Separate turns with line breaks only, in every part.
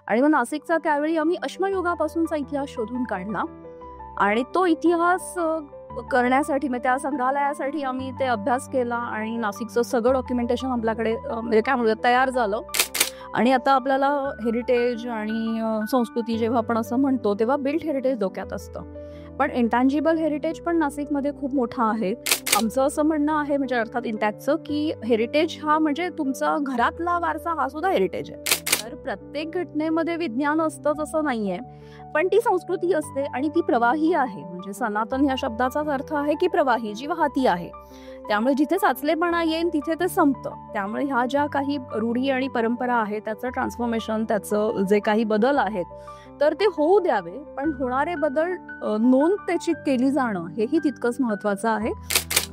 आणि मग नाशिकचा त्यावेळी आम्ही अश्मयुगापासूनचा इतिहास शोधून काढला आणि तो इतिहास करण्यासाठी म्हणजे त्या संग्रहालयासाठी आम्ही ते अभ्यास केला आणि नाशिकचं सगळं डॉक्युमेंटेशन आपल्याकडे म्हणजे काय म्हणूया तयार झालं. आणि आता आपल्याला हेरिटेज आणि संस्कृती जेव्हा आपण असं म्हणतो तेव्हा बिल्ट हेरिटेज डोक्यात असतं, पण इंटँजिबल हेरिटेज पण नाशिकमध्ये खूप मोठा आहे. आमचं असं म्हणणं आहे म्हणजे अर्थात इंटॅक्टचं की हेरिटेज हा म्हणजे तुमचा घरातला वारसा हा सुद्धा हेरिटेज आहे. तर प्रत्येक घटनेमध्ये विज्ञान असतं तसं नाहीये, पण ती संस्कृती असते आणि ती प्रवाही आहे. म्हणजे सनातन ह्या शब्दाचाच अर्थ आहे की प्रवाही, जी वाहती आहे. त्यामुळे जिथे साचलेपणा येईल तिथे ते संपतं. त्यामुळे ह्या ज्या काही रूढी आणि परंपरा आहेत त्याचं ट्रान्सफॉर्मेशन, त्याचं जे काही बदल आहेत तर ते होऊ द्यावे, पण होणारे बदल नोंद त्याची केली जाणं हेही तितकंच महत्त्वाचं आहे.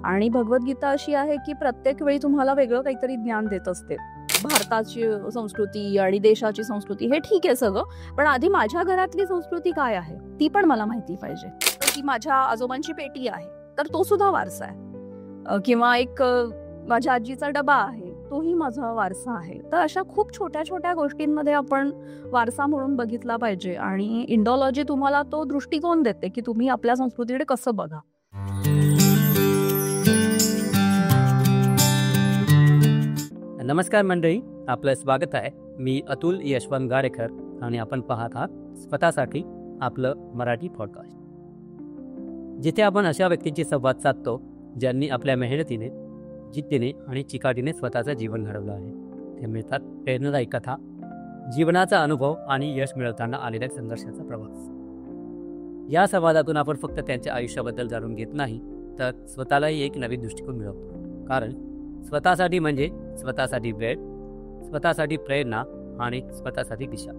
आणि भगवद्गीता अशी आहे की प्रत्येक वेळी तुम्हाला वेगळं काहीतरी ज्ञान देत असते. भारताची संस्कृती आणि देशाची संस्कृती हे ठीक आहे सगळं, पण आधी माझ्या घरातली संस्कृती काय आहे ती पण मला माहिती पाहिजे. ती माझ्या आजोबांची पेटी आहे तर तो सुद्धा वारसा आहे, किंवा एक माझ्या आजीचा डबा आहे तोही माझा वारसा आहे. तर अशा खूप छोट्या छोट्या गोष्टींमध्ये आपण वारसा म्हणून बघितला पाहिजे आणि इंडॉलॉजी तुम्हाला तो दृष्टिकोन देते की तुम्ही आपल्या संस्कृतीकडे कसं बघा.
नमस्कार मंडळी, आपलं स्वागत आहे. मी अतुल यशवंत गारेकर आणि आपण पाहत आहात स्वतःसाठी आपलं मराठी पॉडकास्ट, जिथे आपण अशा व्यक्तींची संवाद साधतो ज्यांनी आपल्या मेहनतीने, जिद्दीने आणि चिकाटीने स्वतःचं जीवन घडवलं आहे. ते मिळतात प्रेरणादायी कथा, जीवनाचा अनुभव आणि यश मिळवताना आलेल्या संघर्षाचा प्रवास. या संवादातून आपण फक्त त्यांच्या आयुष्याबद्दल जाणून घेत नाही, तर स्वतःलाही एक नवीन दृष्टिकोन मिळवतो. कारण स्वतःसाठी म्हणजे स्वतःसाठी वेळ, स्वतःसाठी प्रेरणा आणि स्वतःसाठी दिशा.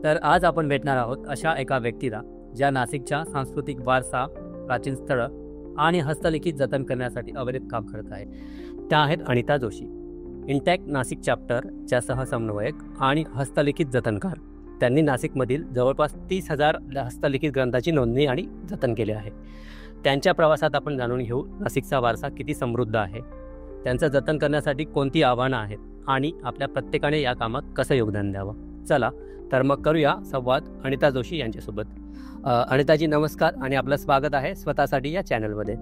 तर आज आपण भेटणार आहोत अशा एका व्यक्तीला ज्या नाशिकच्या सांस्कृतिक वारसा, प्राचीन स्थळं आणि हस्तलिखित जतन करण्यासाठी अविरत काम करत आहे. त्या आहेत अनिता जोशी, इंटॅक्ट नाशिक चॅप्टरच्या सहसमन्वयक आणि हस्तलिखित जतनकार. त्यांनी नाशिकमधील जवळपास 30,000 हस्तलिखित ग्रंथाची नोंदणी आणि जतन केले आहे. त्यांच्या प्रवासात आपण जाणून घेऊ नाशिकचा वारसा किती समृद्ध आहे, त्यांचं जतन करण्यासाठी कोणती आव्हानं आहेत आणि आपल्या प्रत्येकाने या कामात कसं योगदान द्यावं. चला तर मग करूया संवाद अनिता जोशी यांच्यासोबत. अनिताजी नमस्कार आणि आपलं स्वागत आहे स्वतःसाठी या चॅनलमध्ये.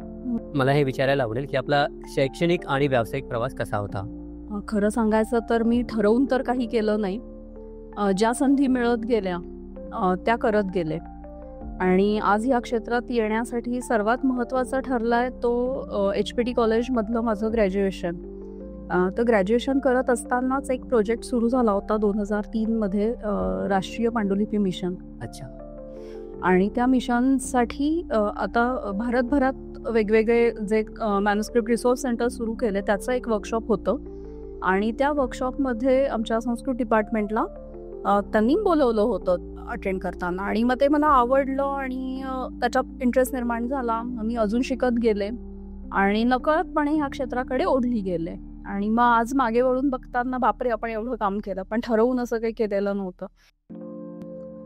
मला हे विचारायला आवडेल की आपला शैक्षणिक आणि व्यावसायिक प्रवास कसा होता?
खरं सांगायचं तर मी ठरवून तर काही केलं नाही. ज्या संधी मिळत गेल्या त्या करत गेले आणि आज या क्षेत्रात येण्यासाठी सर्वात महत्त्वाचा ठरला आहे तो HPT कॉलेजमधलं माझं ग्रॅज्युएशन. तर ग्रॅज्युएशन करत असतानाच एक प्रोजेक्ट सुरू झाला होता 2003 राष्ट्रीय पांडुलिपी मिशन.
अच्छा.
आणि त्या मिशनसाठी आता भारतभरात वेगवेगळे जे मॅन्युस्क्रिप्ट रिसोर्स सेंटर सुरू केले त्याचं एक वर्कशॉप होतं आणि त्या वर्कशॉपमध्ये आमच्या संस्कृत डिपार्टमेंटला त्यांनी बोलवलं होतं अटेंड करताना आणि मग ते मला आवडलं आणि त्याच्यात इंटरेस्ट निर्माण झाला. मी अजून शिकत गेले आणि नकळतपणे ह्या क्षेत्राकडे ओढली गेले. आणि मग आज मागे वळून बघताना बापरे आपण एवढं काम केलं, पण ठरवून असं काही केलेलं नव्हतं.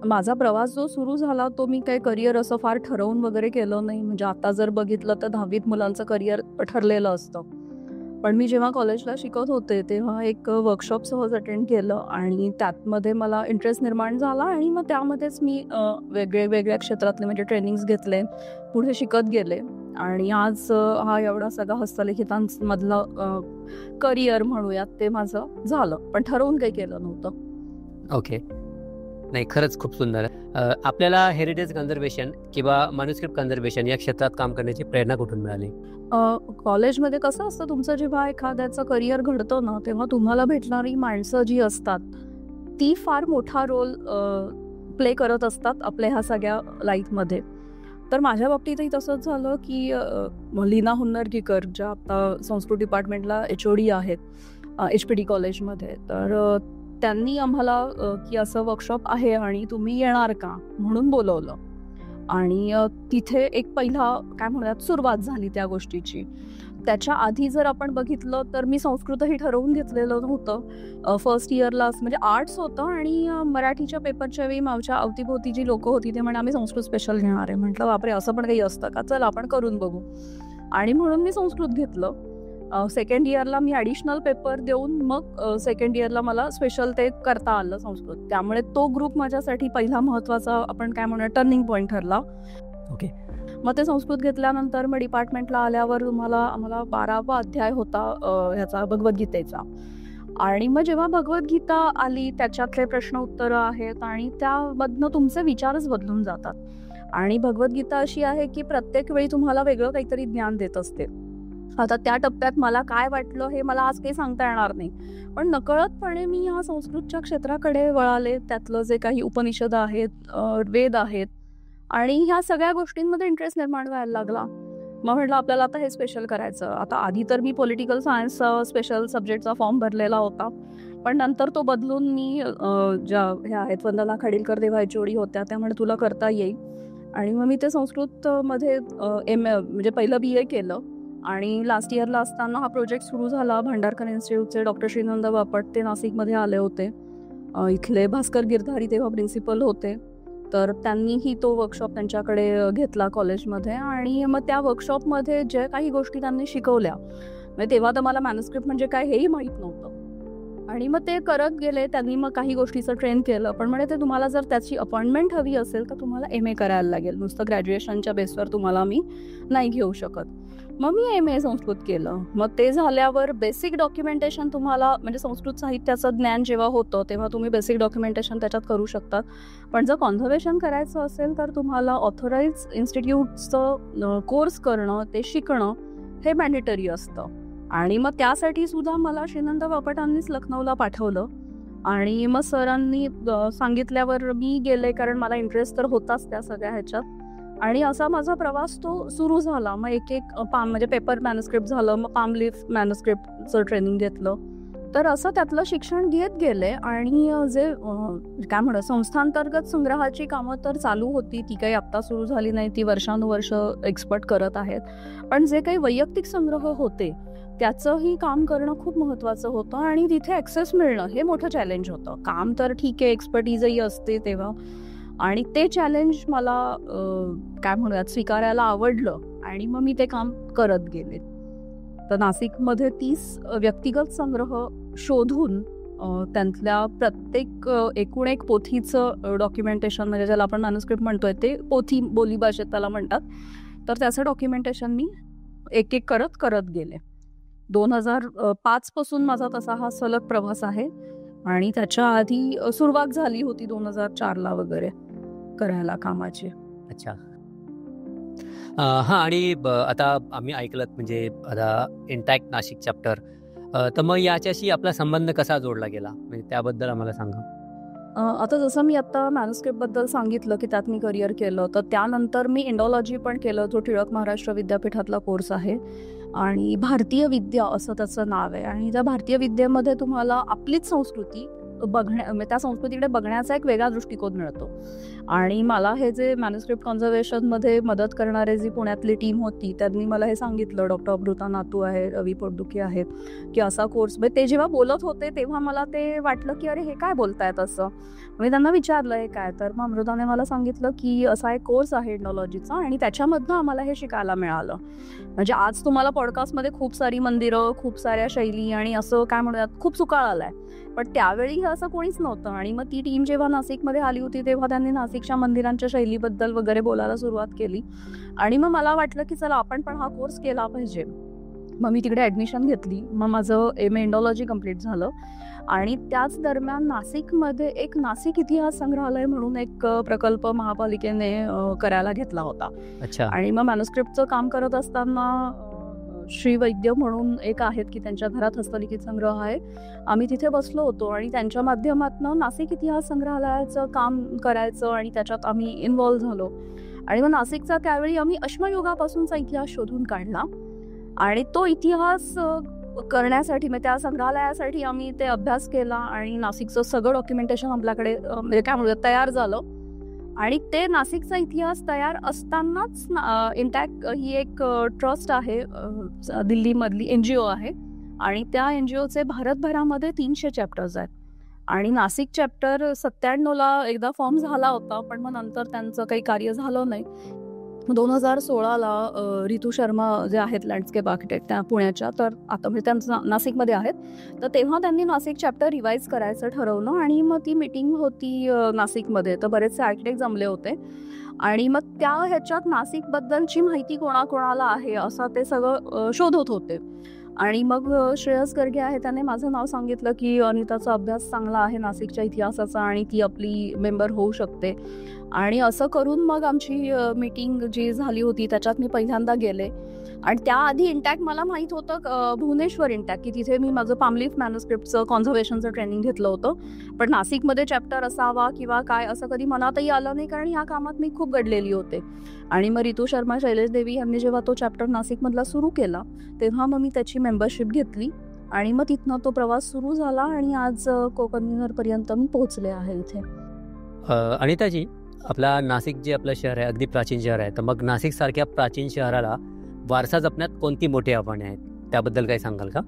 माझा प्रवास जो सुरू झाला तो मी काही करिअर असं फार ठरवून वगैरे केलं नाही. म्हणजे आता जर बघितलं तर 10वीत मुलांचं करिअर ठरलेलं असतं, पण मी जेव्हा कॉलेजला शिकत होते तेव्हा एक वर्कशॉप सहज अटेंड केलं आणि त्यातमध्ये मला इंटरेस्ट निर्माण झाला आणि मग त्यामध्येच मी वेगवेगळ्या क्षेत्रातले म्हणजे ट्रेनिंग्स घेतले, पुढे शिकत गेले आणि आज हा एवढा सगळा हस्तलिखितांमधलं करिअर म्हणूयात ते माझं झालं, पण ठरवून काही केलं नव्हतं.
ओके. नाही, खरंच खूप सुंदर आहे. आपल्याला हेरिटेज कन्झर्वेशन किंवा मॅन्युस्क्रिप्ट कन्झर्वेशन या क्षेत्रात काम करण्याची प्रेरणा कुठून मिळाली?
कॉलेजमध्ये कसं असतं, तुमचं जेव्हा एखाद्याचं करिअर घडतं ना तेव्हा तुम्हाला भेटणारी माणसं जी असतात ती फार मोठा रोल प्ले करत असतात आपल्या ह्या सगळ्या लाईफमध्ये. तर माझ्या बाबतीतही तसंच झालं की लीना हुन्नरगीकर ज्या आता संस्कृत डिपार्टमेंटला HOD आहेत HPT कॉलेजमध्ये, तर त्यांनी आम्हाला की असं वर्कशॉप आहे आणि तुम्ही येणार का म्हणून बोलवलं आणि तिथे एक पहिला काय म्हणूयात सुरुवात झाली त्या गोष्टीची. त्याच्या आधी जर आपण बघितलं तर मी संस्कृतही ठरवून घेतलेलं नव्हतं. फर्स्ट इयरलाच म्हणजे आर्ट्स होतं आणि मराठीच्या पेपरच्या वेळी माझ्या अवतीभोवती जी लोकं होती ते म्हणे आम्ही संस्कृत स्पेशल घेणार आहे. म्हटलं बापरे असं पण काही असतं का, चल आपण करून बघू. आणि म्हणून मी संस्कृत घेतलं सेकंड इयरला मी ॲडिशनल पेपर देऊन मग सेकंड इयरला मला स्पेशल ते करता आलं संस्कृत. त्यामुळे तो ग्रुप माझ्यासाठी पहिला महत्त्वाचा आपण काय म्हणूया टर्निंग पॉईंट ठरला.
ओके.
मग ते संस्कृत घेतल्यानंतर मग डिपार्टमेंटला आल्यावर आम्हाला 12वा अध्याय होता ह्याचा भगवद्गीतेचा. आणि मग जेव्हा भगवद्गीता आली त्याच्यातले प्रश्न उत्तरं आहेत आणि त्यामधनं तुमचे विचारच बदलून जातात. आणि भगवद्गीता अशी आहे की प्रत्येक वेळी तुम्हाला वेगळं काहीतरी ज्ञान देत असते. आता त्या टप्प्यात मला काय वाटलं हे मला आज काही सांगता येणार नाही, पण नकळतपणे मी ह्या संस्कृतच्या क्षेत्राकडे वळाले. त्यातलं जे काही उपनिषद आहेत, वेद आहेत आणि ह्या सगळ्या गोष्टींमध्ये इंटरेस्ट निर्माण व्हायला लागला. मग म्हटलं आपल्याला आता हे स्पेशल करायचं. आता आधी तर मी पॉलिटिकल सायन्सचा स्पेशल सब्जेक्टचा फॉर्म भरलेला होता, पण नंतर तो बदलून मी ज्या ह्या आहेत वंदना खाडीलकर देवायचोडी होत्या त्यामुळे तुला करता येईल. आणि मग मी ते संस्कृतमध्ये म्हणजे पहिलं BA केलं. आणि लास्ट इयरला असताना हा प्रोजेक्ट सुरू झाला. भांडारकर इन्स्टिट्यूटचे डॉक्टर श्रीनंद बापट ते नाशिकमध्ये आले होते. इथले भास्कर गिरधारी तेव्हा प्रिन्सिपल होते, तर त्यांनीही तो वर्कशॉप त्यांच्याकडे घेतला कॉलेजमध्ये. आणि मग त्या वर्कशॉपमध्ये ज्या काही गोष्टी त्यांनी शिकवल्या, म्हणजे तेव्हा तर मला मॅन्युस्क्रिप्ट म्हणजे काय हेही माहीत नव्हतं. आणि मग ते करत गेले. त्यांनी मग काही गोष्टीचं ट्रेन केलं, पण म्हणे ते तुम्हाला जर त्याची अपॉइंटमेंट हवी असेल तर तुम्हाला MA करायला लागेल, नुसतं ग्रॅज्युएशनच्या बेसवर तुम्हाला मी नाही घेऊ शकत. मग मी MA संस्कृत केलं. मग ते झाल्यावर बेसिक डॉक्युमेंटेशन तुम्हाला म्हणजे संस्कृत साहित्याचं ज्ञान जेव्हा होतं तेव्हा तुम्ही बेसिक डॉक्युमेंटेशन त्याच्यात करू शकतात. पण जर कॉन्झर्वेशन करायचं असेल तर तुम्हाला ऑथोराइज इन्स्टिट्यूटचं कोर्स करणं, ते शिकणं हे मॅन्डेटरी असतं. आणि मग त्यासाठी सुद्धा मला श्रीनंद बापटांनीच लखनौला पाठवलं. आणि मग सरांनी सांगितल्यावर मी गेले, कारण मला इंटरेस्ट तर होताच त्या सगळ्या ह्याच्यात. आणि असा माझा प्रवास तो सुरू झाला. मग एक म्हणजे पेपर मॅन्युस्क्रिप्ट झालं, मग पाम लीफ मॅन्युस्क्रिप्टचं ट्रेनिंग घेतलं. तर असं त्यातलं शिक्षण घेत गेले. आणि जे काय म्हणू संस्थांतर्गत संग्रहाची कामं तर चालू होती, ती काही आत्ता सुरू झाली नाही, ती वर्षानुवर्ष एक्सपर्ट करत आहेत. पण जे काही वैयक्तिक संग्रह होते त्याचंही काम करणं खूप महत्त्वाचं होतं. आणि तिथे ॲक्सेस मिळणं हे मोठं चॅलेंज होतं. काम तर ठीक आहे, एक्सपर्टीजही असते तेव्हा, आणि ते चॅलेंज मला काय म्हणूयात स्वीकारायला आवडलं. आणि मग मी ते काम करत गेले. तर नाशिकमध्ये 30 व्यक्तिगत संग्रह शोधून त्यांतल्या प्रत्येक एकूण एक पोथीचं डॉक्युमेंटेशन, म्हणजे ज्याला आपण मॅन्युस्क्रिप्ट म्हणतोय ते पोथी बोलीभाषेत त्याला म्हणतात, तर त्याचं डॉक्युमेंटेशन मी एक एक करत गेले. 2005 पासून माझा तसा हा सलग प्रवास आहे. आणि त्याच्या आधी सुरुवात झाली होती 2004ला वगैरे करायला कामाची.
अच्छा. हां. आणि आता आम्ही ऐकलं म्हणजे आता इंटॅक्ट नाशिक चॅप्टर, तर मग याच्याशी आपला संबंध कसा जोडला गेला, म्हणजे त्याबद्दल आम्हाला सांगा.
आता जसं मी आता मॅन्युस्क्रिप्टबद्दल सांगितलं की त्यात मी करिअर केलं, तर त्यानंतर मी इंडॉलॉजी पण केलं, जो टिळक महाराष्ट्र विद्यापीठातला कोर्स आहे. आणि भारतीय विद्या असं त्याचं नाव आहे. आणि त्या भारतीय विद्येमध्ये तुम्हाला आपलीच संस्कृती त्या संस्कृतीकडे बघण्याचा एक वेगळा दृष्टिकोन मिळतो. आणि मला हे जे मॅन्युस्क्रिप्ट कॉन्झर्वेशनमध्ये मदत करणारे जी पुण्यातली टीम होती त्यांनी मला हे सांगितलं, डॉक्टर अमृता नातू आहे, रवी पोटदुखे आहेत, की असा कोर्स. ते जेव्हा बोलत होते तेव्हा मला ते वाटलं की अरे हे काय बोलतायत असं. मी त्यांना विचारलं हे काय, तर मग अमृताने मला सांगितलं की असा एक कोर्स आहे इंडॉलॉजीचा आणि त्याच्यामधनं आम्हाला हे शिकायला मिळालं. म्हणजे आज तुम्हाला पॉडकास्टमध्ये खूप सारी मंदिरं, खूप साऱ्या शैली आणि असं काय म्हणूयात खूप सुकाळ आलाय, पण त्यावेळी असं कोणीच नव्हतं. आणि मग ती टीम जेव्हा नाशिकमध्ये आली होती तेव्हा त्यांनी नाशिकच्या मंदिरांच्या शैलीबद्दल वगैरे बोलायला सुरुवात केली. आणि मग मला वाटलं की चला आपण पण हा कोर्स केला पाहिजे. मग मी तिकडे ॲडमिशन घेतली. मग माझं MA इंडॉलॉजी कम्प्लीट झालं. आणि त्याच दरम्यान नाशिकमध्ये एक नाशिक इतिहास संग्रहालय म्हणून एक प्रकल्प महापालिकेने करायला घेतला होता.
अच्छा.
आणि मग मॅन्युस्क्रिप्टचं काम करत असताना श्री वैद्य म्हणून एक आहेत की त्यांच्या घरात हस्तलिखित संग्रह आहे, आम्ही तिथे बसलो होतो आणि त्यांच्या माध्यमातून नाशिक इतिहास संग्रहालयाचं काम करायचं आणि त्याच्यात आम्ही इन्व्हॉल्व्ह झालो. आणि मग नाशिकचा त्यावेळी आम्ही अश्मयुगापासूनचा इतिहास शोधून काढला. आणि तो इतिहास करण्यासाठी म्हणजे त्या संग्रहालयासाठी आम्ही ते अभ्यास केला. आणि नाशिकचं सगळं डॉक्युमेंटेशन आपल्याकडे म्हणजे काय म्हणूया तयार झालं. आणि ते नाशिकचा इतिहास तयार असतानाच इंटॅक्ट ही एक ट्रस्ट आहे दिल्लीमधली NGO आहे. आणि त्या NGOचे भारतभरामध्ये 300 चॅप्टर्स आहेत. आणि नाशिक चॅप्टर 97ला एकदा फॉर्म झाला होता, पण मग नंतर त्यांचं काही कार्य झालं नाही. 2016ला रितू शर्मा जे आहेत लँडस्केप आर्किटेक्ट त्या पुण्याच्या, तर आता म्हणजे त्या नाशिकमध्ये आहेत. तर तेव्हा त्यांनी नाशिक चॅप्टर रिवाईज करायचं ठरवलं आणि मग ती मीटिंग होती नाशिकमध्ये. तर बरेचसे आर्किटेक्ट जमले होते आणि मग त्या ह्याच्यात नाशिकबद्दलची माहिती कोणाकोणाला आहे असं ते सगळं शोधत होते. आणि मग श्रेयस गर्गे आहे, त्याने माझं नाव सांगितलं की अनिताचा अभ्यास चांगला आहे नाशिकच्या इतिहासाचा आणि ती आपली मेंबर होऊ शकते. आणि असं करून मग आमची मीटिंग जी झाली होती त्याच्यात मी पहिल्यांदा गेले. आणि त्याआधी इंटॅक्ट मला माहीत होतं भुवनेश्वर इंटॅक्ट, की तिथे मी माझं पामलीफ मॅन्युस्क्रिप्टचं कॉन्झर्वेशनचं ट्रेनिंग घेतलं होतं. पण नाशिकमध्ये चॅप्टर असावा किंवा काय असं कधी मनातही आलं नाही, कारण ह्या कामात मी खूप गडलेली होते. आणि मग रितू शर्मा, शैलेश देवी यांनी जेव्हा तो चॅप्टर नाशिकमधला सुरू केला तेव्हा मग मी त्याची मेंबरशिप घेतली आणि मग तिथनं तो प्रवास सुरू झाला आणि आज को-कन्व्हिनरपर्यंत मी पोहोचले आहे इथे.
अनिताजी, आपला नाशिक जे आपलं शहर आहे अगदी प्राचीन शहर आहे, तर मग नाशिकसारख्या प्राचीन शहराला वारसा जपण्यात कोणती मोठी आव्हाने आहेत, त्याबद्दल काही सांगाल का?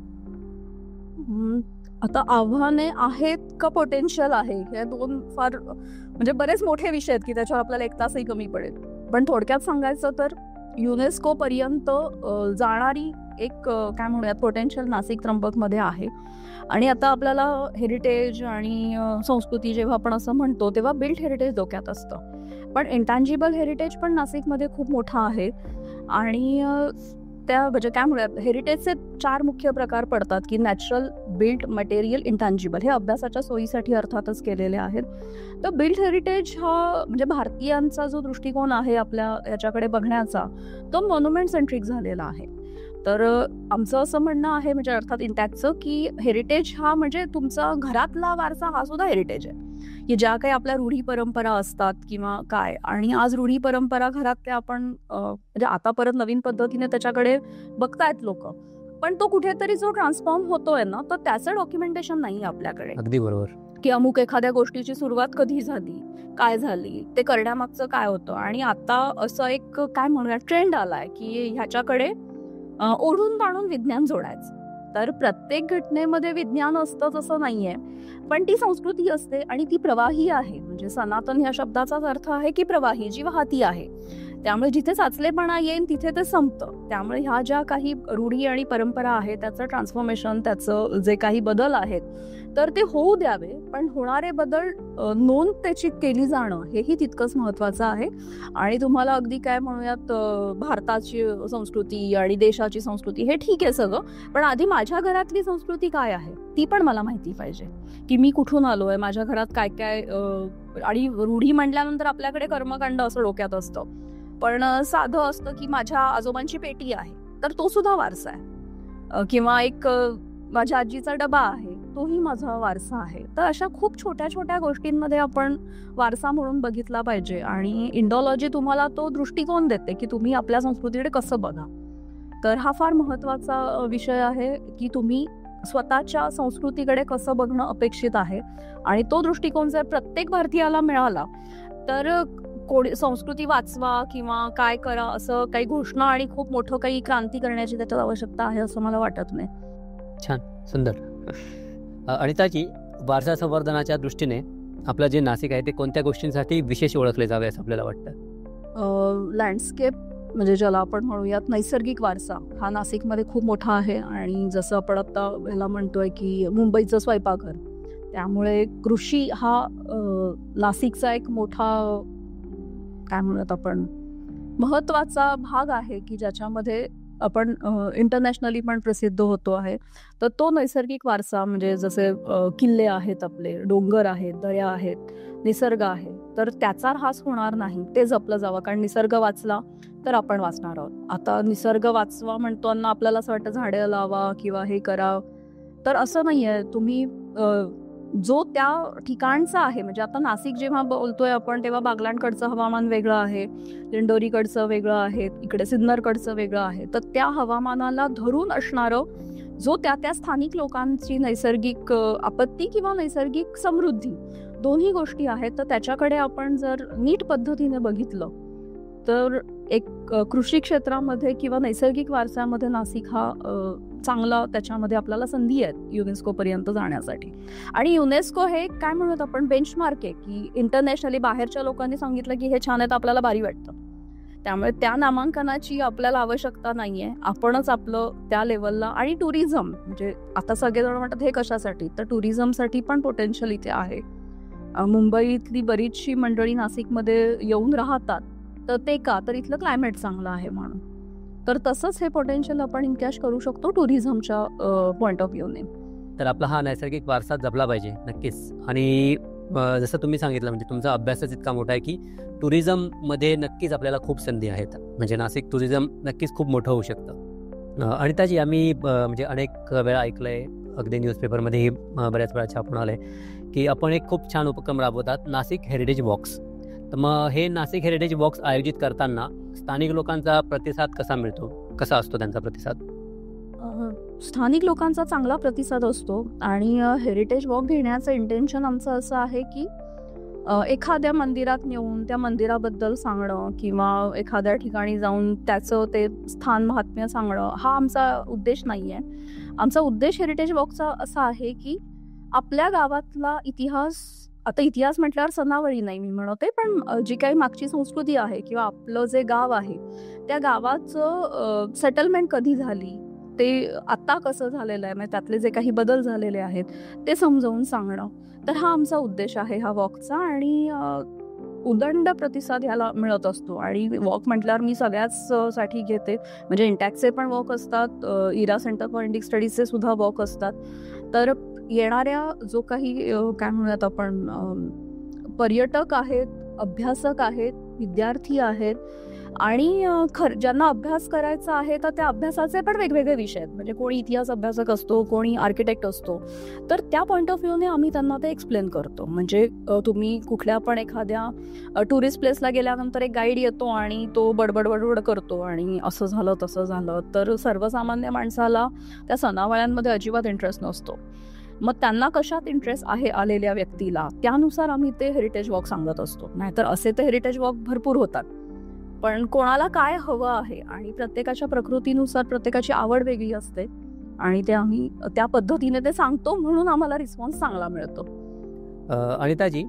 आता आव्हाने आहेत का पोटेन्शियल आहे, हे दोन फार म्हणजे बरेच मोठे विषय आहेत की त्याच्यावर आपल्याला एक तासही कमी पडेल. पण थोडक्यात सांगायचं तर युनेस्कोपर्यंत जाणारी एक काय म्हणूयात पोटेन्शियल नाशिक त्र्यंबकमध्ये आहे. आणि आता आपल्याला हेरिटेज आणि संस्कृती जेव्हा आपण असं म्हणतो तेव्हा बिल्ट हेरिटेज डोक्यात असतं, पण इंटँजिबल हेरिटेज पण नाशिकमध्ये खूप मोठा आहे. आणि त्या म्हणजे काय म्हणूयात हेरिटेजचे 4 मुख्य प्रकार पडतात की नॅचरल, बिल्ट, मटेरियल, इंटँजिबल. हे अभ्यासाच्या सोयीसाठी अर्थातच केलेले आहेत. तर बिल्ट हेरिटेज हा म्हणजे भारतीयांचा जो दृष्टिकोन आहे आपल्या याच्याकडे बघण्याचा, तो मॉन्युमेंट सेंट्रिक झालेला आहे. तर आमचं असं म्हणणं आहे म्हणजे अर्थात इंटॅक्टचं की हेरिटेज हा म्हणजे तुमचा घरातला वारसा हा सुद्धा हेरिटेज आहे, की ज्या काही आपल्या रूढी परंपरा असतात किंवा काय. आणि आज रूढी परंपरा घरातल्या आपण म्हणजे आता परत नवीन पद्धतीने त्याच्याकडे बघतायत लोक, पण तो कुठेतरी जो ट्रान्सफॉर्म होतोय ना, तर त्याचं डॉक्युमेंटेशन नाही आपल्याकडे.
अगदी बरोबर.
की अमुक एखाद्या गोष्टीची सुरुवात कधी झाली, काय झाली, ते करण्यामागचं काय होतं. आणि आता असं एक काय म्हणूया ट्रेंड आलाय की ह्याच्याकडे ओढून ताणून विज्ञान जोडायचं. तर प्रत्येक घटनेमध्ये विज्ञान असतं असं नाहीये, पण ती संस्कृती असते आणि ती प्रवाही आहे. म्हणजे सनातन ह्या शब्दाचाच अर्थ आहे की प्रवाही, जी वाहती आहे. त्यामुळे जिथे साचलेपणा येईल तिथे ते संपतं. त्यामुळे ह्या ज्या काही रूढी आणि परंपरा आहेत त्याचं ट्रान्सफॉर्मेशन, त्याचं जे काही बदल आहेत तर ते होऊ द्यावे, पण होणारे बदल नोंद त्याची केली जाणं हेही तितकंच महत्त्वाचं आहे. आणि तुम्हाला अगदी काय म्हणूयात भारताची संस्कृती आणि देशाची संस्कृती हे ठीक आहे सगळं, पण आधी माझ्या घरातली संस्कृती काय आहे ती पण मला माहिती पाहिजे, की मी कुठून आलो आहे, माझ्या घरात काय काय. आणि रूढी म्हटल्यानंतर आपल्याकडे कर्मकांड असं डोक्यात असतं, पण साधं असतं की माझ्या आजोबांची पेटी आहे तर तो सुद्धा वारसा आहे, किंवा एक माझ्या आजीचा डबा आहे तोही माझा वारसा आहे. तर अशा खूप छोट्या छोट्या गोष्टींमध्ये आपण वारसा म्हणून बघितला पाहिजे. आणि इंडॉलॉजी तुम्हाला तो दृष्टिकोन देते की तुम्ही आपल्या संस्कृतीकडे कसं बघा. तर हा फार महत्त्वाचा विषय आहे की तुम्ही स्वतःच्या संस्कृतीकडे कसं बघणं अपेक्षित आहे. आणि तो दृष्टिकोन जर प्रत्येक भारतीयाला मिळाला तर कोणी संस्कृती वाचवा किंवा काय करा असं काही घोषणा आणि खूप मोठं काही क्रांती करण्याची त्याच्यात आवश्यकता आहे असं मला वाटत नाही.
छान, सुंदर. अनिताजी, वारसा संवर्धनाच्या दृष्टीने आपलं जे नाशिक आहे ते कोणत्या गोष्टींसाठी विशेष ओळखले जावे असं आपल्याला वाटतं?
लँडस्केप म्हणजे ज्याला आपण म्हणूयात नैसर्गिक वारसा, हा नाशिकमध्ये खूप मोठा आहे. आणि जसं आपण आता ह्याला म्हणतोय की मुंबईचं स्वयंपाकघर, त्यामुळे कृषी हा नाशिकचा एक मोठा काय म्हणूयात आपण महत्त्वाचा भाग आहे की ज्याच्यामध्ये आपण इंटरनॅशनली पण प्रसिद्ध होतो आहे. तर तो नैसर्गिक वारसा म्हणजे जसे किल्ले आहेत, आपले डोंगर आहेत, दऱ्या आहेत, निसर्ग आहे, तर त्याचा ऱ्हास होणार नाही, ते जपलं जावं. कारण निसर्ग वाचला तर आपण वाचणार आहोत. आता निसर्ग वाचवा म्हणतो ना, आपल्याला असं वाटतं झाडं लावा किंवा हे करा, तर असं नाही आहे. तुम्ही जो त्या ठिकाणचा आहे, म्हणजे आता नाशिक जेव्हा बोलतोय आपण तेव्हा बागलाणकडचं हवामान वेगळं आहे, दिंडोरीकडचं वेगळं आहे, इकडे सिन्नरकडचं वेगळं आहे. तर त्या हवामानाला धरून असणारं जो त्या स्थानिक लोकांची नैसर्गिक आपत्ती किंवा नैसर्गिक समृद्धी दोन्ही गोष्टी आहेत, तर त्याच्याकडे आपण जर नीट पद्धतीने बघितलं तर एक कृषी क्षेत्रामध्ये किंवा नैसर्गिक वारसामध्ये नाशिक हा चांगला, त्याच्यामध्ये आपल्याला संधी आहेत युनेस्कोपर्यंत जाण्यासाठी. आणि युनेस्को हे काय म्हणूयात आपण बेंचमार्क आहे की इंटरनॅशनली बाहेरच्या लोकांनी सांगितलं की हे छान आहे तर आपल्याला भारी वाटतं. त्यामुळे त्या नामांकनाची आपल्याला आवश्यकता नाहीये. आपणच आपलं त्या लेवलला. आणि टुरिझम म्हणजे आता सगळेजण म्हणतात हे कशासाठी, तर टुरिझमसाठी पण पोटेन्शियल इथे आहे. मुंबईतली बरीचशी मंडळी नाशिकमध्ये येऊन राहतात, तर ते का, तर इथलं क्लायमेट चांगलं आहे म्हणून. तर तसंच हे पोटेन्शियल आपण इनकॅश करू शकतो टुरिझमच्या पॉईंट ऑफ व्ह्यूने.
तर आपला हा नैसर्गिक वारसा जपला पाहिजे नक्कीच. आणि जसं तुम्ही सांगितलं म्हणजे तुमचा अभ्यासच इतका मोठा आहे की टुरिझममध्ये नक्कीच आपल्याला खूप संधी आहेत. म्हणजे नाशिक टुरिझम नक्कीच खूप मोठं होऊ शकतं. आणि त्याची आम्ही म्हणजे अनेक वेळा ऐकलं आहे, अगदी न्यूजपेपरमध्येही बऱ्याच वेळा छापून आलं आहे की आपण एक खूप छान उपक्रम राबवतात, नाशिक हेरिटेज वॉक्स. तर मग हे नाशिक हेरिटेज वॉक्स आयोजित करताना स्थानिक लोकांचा प्रतिसाद कसा मिळतो, कसा असतो त्यांचा प्रतिसाद?
स्थानिक लोकांचा चांगला प्रतिसाद असतो. आणि हेरिटेज वॉक घेण्याचं इंटेन्शन आमचं असं आहे की एखाद्या मंदिरात नेऊन त्या मंदिराबद्दल सांगणं किंवा एखाद्या ठिकाणी जाऊन त्याचं ते स्थान महात्म्य सांगणं, हा आमचा उद्देश नाही आहे. आमचा उद्देश हेरिटेज वॉकचा असा आहे की आपल्या गावातला इतिहास, आता इतिहास म्हटल्यावर सनावळी नाही मी म्हणते, पण जी काही मागची संस्कृती आहे किंवा आपलं जे गाव आहे त्या गावाचं सेटलमेंट कधी झाली, ते आत्ता कसं झालेलं आहे, म्हणजे त्यातले जे काही बदल झालेले आहेत ते समजावून सांगणं. तर हा आमचा उद्देश आहे हा वॉकचा. आणि उदंड प्रतिसाद ह्याला मिळत असतो. आणि वॉक म्हटल्यावर मी सगळ्याच साठी घेते, म्हणजे इंटॅक्सचे पण वॉक असतात, इरा सेंटर फॉर इंडिक स्टडीजचे सुद्धा वॉक असतात. तर येणाऱ्या जो काही काय म्हणूयात आपण पर्यटक आहेत, अभ्यासक आहेत, विद्यार्थी आहेत आणि ज्यांना अभ्यास करायचा आहे तर त्या अभ्यासाचे पण वेगवेगळे विषय आहेत. म्हणजे कोणी इतिहास अभ्यासक असतो, कोणी आर्किटेक्ट असतो, तर त्या पॉईंट ऑफ व्ह्यूने आम्ही त्यांना ते एक्सप्लेन करतो. म्हणजे तुम्ही कुठल्या पण एखाद्या टुरिस्ट प्लेसला गेल्यानंतर एक गाईड येतो आणि तो बडबड करतो आणि असं झालं तसं झालं, तर सर्वसामान्य माणसाला त्या सणावाळ्यांमध्ये अजिबात इंटरेस्ट नसतो. मग त्यांना कशात इंटरेस्ट आहे आलेल्या व्यक्तीला, त्यानुसार आम्ही ते हेरिटेज वॉक सांगत असतो. नाहीतर असे तर हेरिटेज वॉक भरपूर होतात, पण कोणाला काय हवं आहे आणि प्रत्येकाच्या प्रकृतीनुसार प्रत्येकाची आवड वेगळी असते आणि ते आम्ही त्या पद्धतीने ते सांगतो, म्हणून आम्हाला रिस्पॉन्स चांगला मिळतो.
अनिताजी,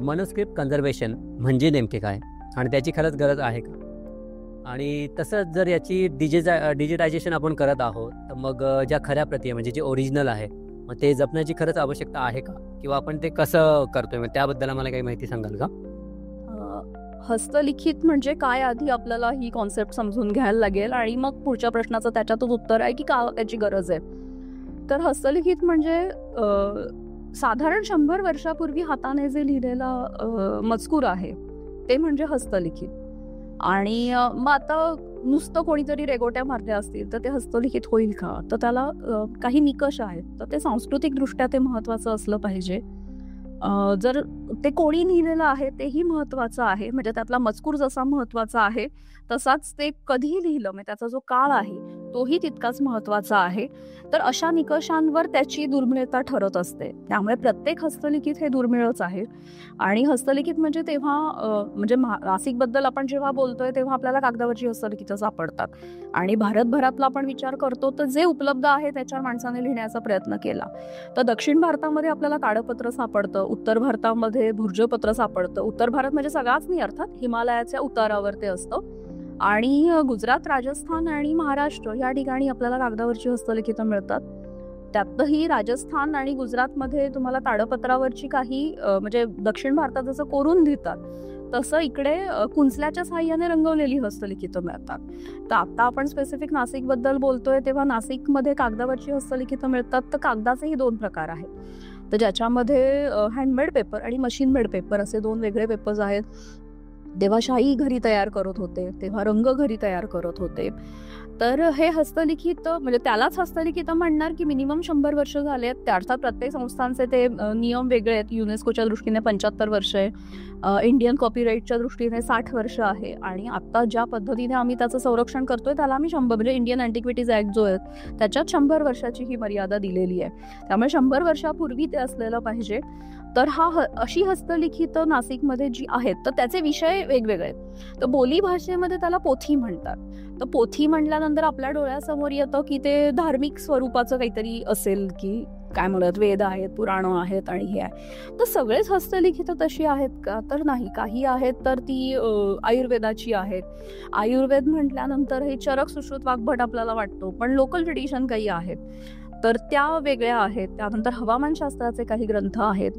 मॅन्युस्क्रिप्ट कन्झर्वेशन म्हणजे नेमके काय आणि त्याची खरंच गरज आहे का? आणि तसंच जर याची डिजिटायझेशन आपण करत आहोत तर मग ज्या खऱ्या प्रती म्हणजे जे ओरिजिनल आहे मग ते जपण्याची खरंच आवश्यकता आहे का, किंवा आपण ते कसं करतोय, मग त्याबद्दल आम्हाला काही माहिती सांगाल का?
हस्तलिखित म्हणजे काय, आधी आपल्याला ही कॉन्सेप्ट समजून घ्यायला लागेल आणि मग पुढच्या प्रश्नाचं त्याच्यातच उत्तर आहे की का त्याची गरज आहे. तर हस्तलिखित म्हणजे साधारण 100 वर्षापूर्वी हाताने जे लिहिलेला मजकूर आहे ते म्हणजे हस्तलिखित. आणि मग आता नुसतं कोणीतरी रेगोट्या मारल्या असतील तर ते हस्तलिखित होईल का, तर त्याला काही निकष आहेत. तर ते सांस्कृतिकदृष्ट्या ते महत्त्वाचं असलं पाहिजे. जर ते कोणी लिहिलेलं आहे तेही महत्त्वाचं आहे, म्हणजे त्यातला मजकूर जसा महत्त्वाचा आहे तसाच ते कधी लिहिलं म्हणजे त्याचा जो काळ आहे तोही तितकाच महत्त्वाचा आहे. तर अशा निकषांवर त्याची दुर्मिळता ठरत असते. त्यामुळे प्रत्येक हस्तलिखित हे दुर्मिळच आहे. आणि हस्तलिखित म्हणजे तेव्हा म्हणजे नाशिकबद्दल आपण जेव्हा बोलतोय तेव्हा आपल्याला कागदावरची हस्तलिखितं सापडतात आणि भारतभरातला आपण विचार करतो तर जे उपलब्ध आहे त्याच्यावर माणसाने लिहिण्याचा प्रयत्न केला. तर दक्षिण भारतामध्ये आपल्याला ताडपत्र सापडतं, उत्तर भारतामध्ये भुर्जपत्र सापडतं. उत्तर भारत म्हणजे सगळाच नाही अर्थात, हिमालयाच्या उतारावर ते असतं. आणि गुजरात, राजस्थान आणि महाराष्ट्र या ठिकाणी आपल्याला कागदावरची हस्तलिखितं मिळतात. त्यातही राजस्थान आणि गुजरातमध्ये तुम्हाला ताडपत्रावरची काही म्हणजे दक्षिण भारतात जसं कोरून लिहितात तसं इकडे कुंचल्याच्या साहाय्याने रंगवलेली हस्तलिखितं मिळतात. तर आता आपण स्पेसिफिक नाशिकबद्दल बोलतोय तेव्हा नाशिकमध्ये कागदावरची हस्तलिखितं मिळतात. तर कागदाचेही 2 प्रकार आहेत. तर ज्याच्यामध्ये हँडमेड पेपर आणि मशीन मेड पेपर असे 2 वेगळे पेपर्स आहेत. तेव्हा शाई घरी तयार करत होते, तेव्हा रंग घरी तयार करत होते. तर हे हस्तलिखित म्हणजे त्यालाच हस्तलिखितं म्हणणार की मिनिमम 100 वर्ष झाले आहेत. त्या अर्थात प्रत्येक संस्थांचे ते नियम वेगळे आहेत. युनेस्कोच्या दृष्टीने 75 वर्ष आहे, इंडियन कॉपीराईटच्या दृष्टीने 60 वर्ष आहे. आणि आता ज्या पद्धतीने आम्ही त्याचं संरक्षण करतोय त्याला आम्ही 100 म्हणजे इंडियन अँटिक्विटीज ॲक्ट जो आहे त्याच्यात 100 वर्षाची ही मर्यादा दिलेली आहे. त्यामुळे 100 वर्षापूर्वी ते असलेलं पाहिजे. तर अशी हस्तलिखितं नाशिकमध्ये जी आहेत तर त्याचे विषय वेगवेगळे आहेत. तर बोली भाषेमध्ये त्याला पोथी म्हणतात. तर पोथी म्हटल्यानंतर आपल्या डोळ्यासमोर येतं की ते धार्मिक स्वरूपाचं काहीतरी असेल, की काय म्हणतात वेद आहेत, पुराणं आहेत आणि हे आहे. तर सगळेच हस्तलिखित तशी आहेत का? तर नाही. काही आहेत तर ती आयुर्वेदाची आहेत. आयुर्वेद म्हटल्यानंतर हे चरक सुश्रुत वाग्भट आपल्याला वाटतो, पण लोकल ट्रेडिशन काही आहेत तर त्या वेगळ्या आहेत. त्यानंतर हवामानशास्त्राचे काही ग्रंथ आहेत,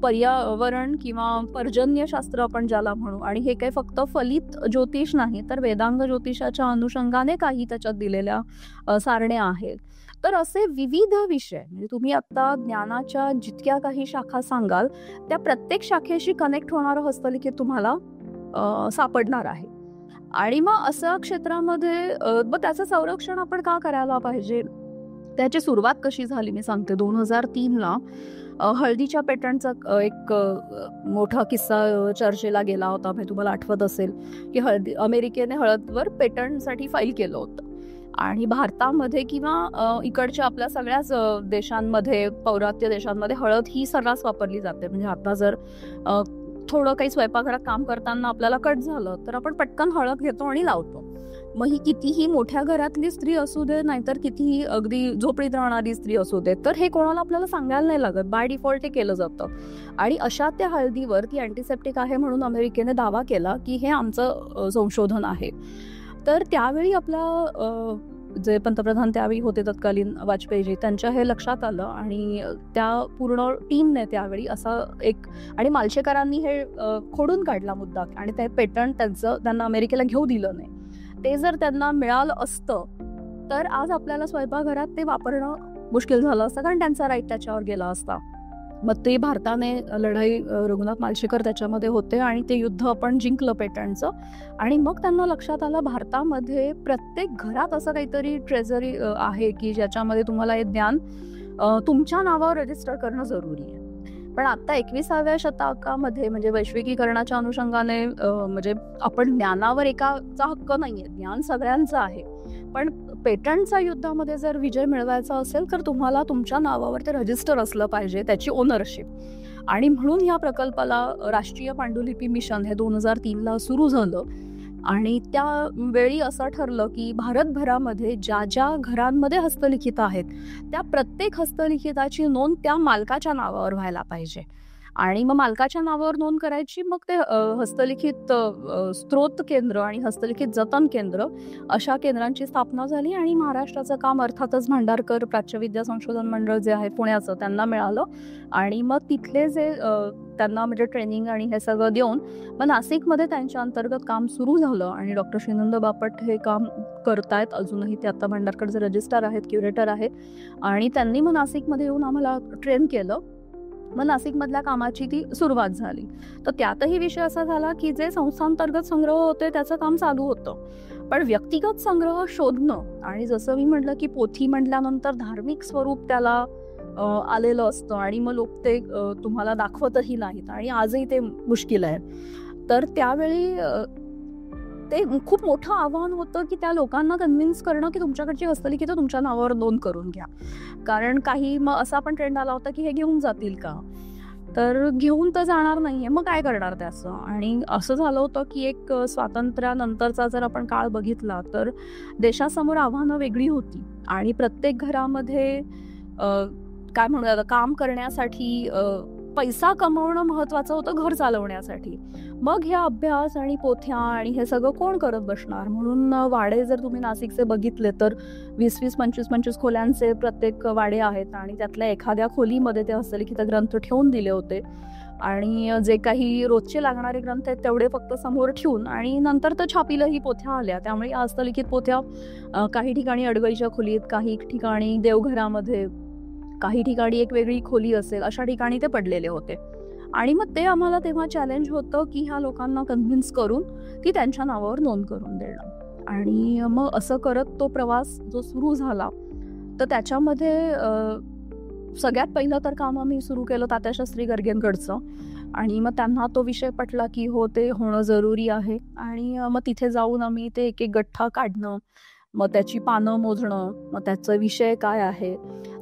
पर्यावरण किंवा पर्जन्यशास्त्र आपण ज्याला म्हणू, आणि हे काही फक्त फलित ज्योतिष नाही तर वेदांग ज्योतिषाच्या अनुषंगाने काही त्याच्यात दिलेल्या सारण्या आहेत. तर असे विविध विषय, म्हणजे तुम्ही आता ज्ञानाच्या जितक्या काही शाखा सांगाल त्या प्रत्येक शाखेशी कनेक्ट होणारं हस्तलिखित तुम्हाला सापडणार आहे. आणि मग असं क्षेत्रामध्ये मग त्याचं संरक्षण आपण का करायला पाहिजे, त्याची सुरुवात कशी झाली मी सांगते. 2003ला हळदीच्या पेटंटचा एक मोठा किस्सा चर्चेला गेला होता. म्हणजे तुम्हाला आठवत असेल की अमेरिकेने हळदवर पेटंटसाठी फाईल केलं होतं, आणि भारतामध्ये किंवा इकडच्या आपल्या सगळ्याच देशांमध्ये, पौरात्य देशांमध्ये हळद ही सर्रास वापरली जाते. म्हणजे आता जर थोडं काही स्वयंपाकघरात काम करताना आपल्याला कट झालं तर आपण पटकन हळद घेतो आणि लावतो. मग ही कितीही मोठ्या घरातली स्त्री असू दे, नाहीतर कितीही अगदी झोपडीत राहणारी स्त्री असू दे, तर हे कोणाला आपल्याला सांगायला नाही लागत. बाय डिफॉल्ट हे केलं जातं. आणि अशा त्या हळदीवर ती अँटीसेप्टिक आहे म्हणून अमेरिकेने दावा केला की हे आमचं संशोधन आहे. तर त्यावेळी आपला जे पंतप्रधान त्यावेळी होते तत्कालीन वाजपेयीजी, त्यांच्या हे लक्षात आलं आणि त्या पूर्ण टीमने त्यावेळी असा एक, आणि मालशेकरांनी हे खोडून काढला मुद्दा, आणि ते पेटंट त्यांना अमेरिकेला घेऊ दिलं नाही. ते जर त्यांना मिळालं असतं तर आज आपल्याला स्वयंपाकघरात ते वापरणं मुश्किल झालं असतं, कारण त्यांचा राईट त्याच्यावर गेला असता. मग ते भारताने लढाई, रघुनाथ मालशेकर त्याच्यामध्ये होते आणि ते युद्ध आपण जिंकलं पेटंटचं. आणि मग त्यांना लक्षात आलं शतामध्ये प्रत्येक घरात असं काहीतरी ट्रेझरी आहे की ज्याच्यामध्ये तुम्हाला हे ज्ञान तुमच्या नावावर रजिस्टर करणं जरुरी आहे. पण आता 21व्या शतकामध्ये म्हणजे वैश्विकीकरणाच्या अनुषंगाने म्हणजे आपण ज्ञानावर एकाचा हक्क नाहीये, ज्ञान सगळ्यांचं आहे. पण पेटंटच्या युद्धामध्ये जर विजय मिळवायचा असेल तर तुम्हाला तुमच्या नावावर ते रजिस्टर असलं पाहिजे, त्याची ओनरशिप. आणि म्हणून या प्रकल्पाला राष्ट्रीय पांडुलिपी मिशन हे 2003ला सुरू झालं. आणि त्यावेळी असं ठरलं की भारतभरामध्ये ज्या ज्या घरांमध्ये हस्तलिखित आहेत त्या प्रत्येक हस्तलिखिताची नोंद त्या मालकाच्या नावावर व्हायला पाहिजे. आणि मग मालकाच्या नावावर नोंद करायची. मग ते हस्तलिखित स्त्रोत केंद्र आणि हस्तलिखित जतन केंद्र अशा केंद्रांची स्थापना झाली. आणि महाराष्ट्राचं काम अर्थातच भांडारकर प्राच्यविद्या संशोधन मंडळ जे आहे पुण्याचं, त्यांना मिळालं. आणि मग तिथले जे त्यांना म्हणजे ट्रेनिंग आणि हे सगळं देऊन मग नाशिकमध्ये त्यांच्या अंतर्गत काम सुरू झालं. आणि डॉक्टर श्रीनंद बापट हे काम करतायत अजूनही. ते आता भांडारकरचे रजिस्ट्रार आहेत, क्युरेटर आहेत. आणि त्यांनी मग नाशिकमध्ये येऊन आम्हाला ट्रेन केलं. मग नाशिकमधल्या कामाची ती सुरुवात झाली. तर त्यातही विषय असा झाला की जे संस्थांतर्गत संग्रह होते त्याचं काम चालू होतं, पण व्यक्तिगत संग्रह शोधणं, आणि जसं मी म्हटलं की पोथी म्हटल्यानंतर धार्मिक स्वरूप त्याला आलेलं असतं आणि मग लोक ते तुम्हाला दाखवतही नाहीत, आणि आजही ते मुश्किल आहे. तर त्यावेळी ते खूप मोठं आव्हान होतं की त्या लोकांना कन्व्हिन्स करणं की तुमच्याकडची हस्तलिखितं तुमच्या नावावर नोंद करून घ्या. कारण काही मग असा पण ट्रेंड आला होता की हे घेऊन जातील का, तर घेऊन तर जाणार नाहीये, मग काय करणार त्याचं. आणि असं झालं होतं की एक स्वातंत्र्यानंतरचा जर आपण काळ बघितला तर देशासमोर आव्हानं वेगळी होती. आणि प्रत्येक घरामध्ये काय म्हणूया काम करण्यासाठी पैसा कमवणं महत्वाचं होतं घर चालवण्यासाठी. मग ह्या अभ्यास आणि पोथ्या आणि हे सगळं कोण करत बसणार. म्हणून वाडे जर तुम्ही नाशिकचे बघितले तर 20-20, 25-25 खोल्यांचे प्रत्येक वाडे आहेत. आणि त्यातल्या एखाद्या खोलीमध्ये ते हस्तलिखित ग्रंथ ठेवून दिले होते. आणि जे काही रोजचे लागणारे ग्रंथ आहेत तेवढे फक्त समोर ठेवून, आणि नंतर तर छापीलही पोथ्या आल्या. त्यामुळे या हस्तलिखित पोथ्या काही ठिकाणी अडगळीच्या खोलीत, काही ठिकाणी देवघरामध्ये, काही ठिकाणी एक वेगळी खोली असेल अशा ठिकाणी ते पडलेले होते. आणि मग ते आम्हाला तेव्हा चॅलेंज होतं की ह्या लोकांना कन्व्हिन्स करून की त्यांच्या नावावर नोंद करून देणं. आणि मग असं करत तो प्रवास जो सुरू झाला, तर त्याच्यामध्ये सगळ्यात पहिलं तर काम आम्ही सुरू केलं तात्याशास्त्री गर्गेंकडचं. आणि मग त्यांना तो विषय पटला की हो ते होणं जरुरी आहे. आणि मग तिथे जाऊन आम्ही ते एक एक गठ्ठा काढणं, मग त्याची पानं मोजणं, मग त्याचा विषय काय आहे,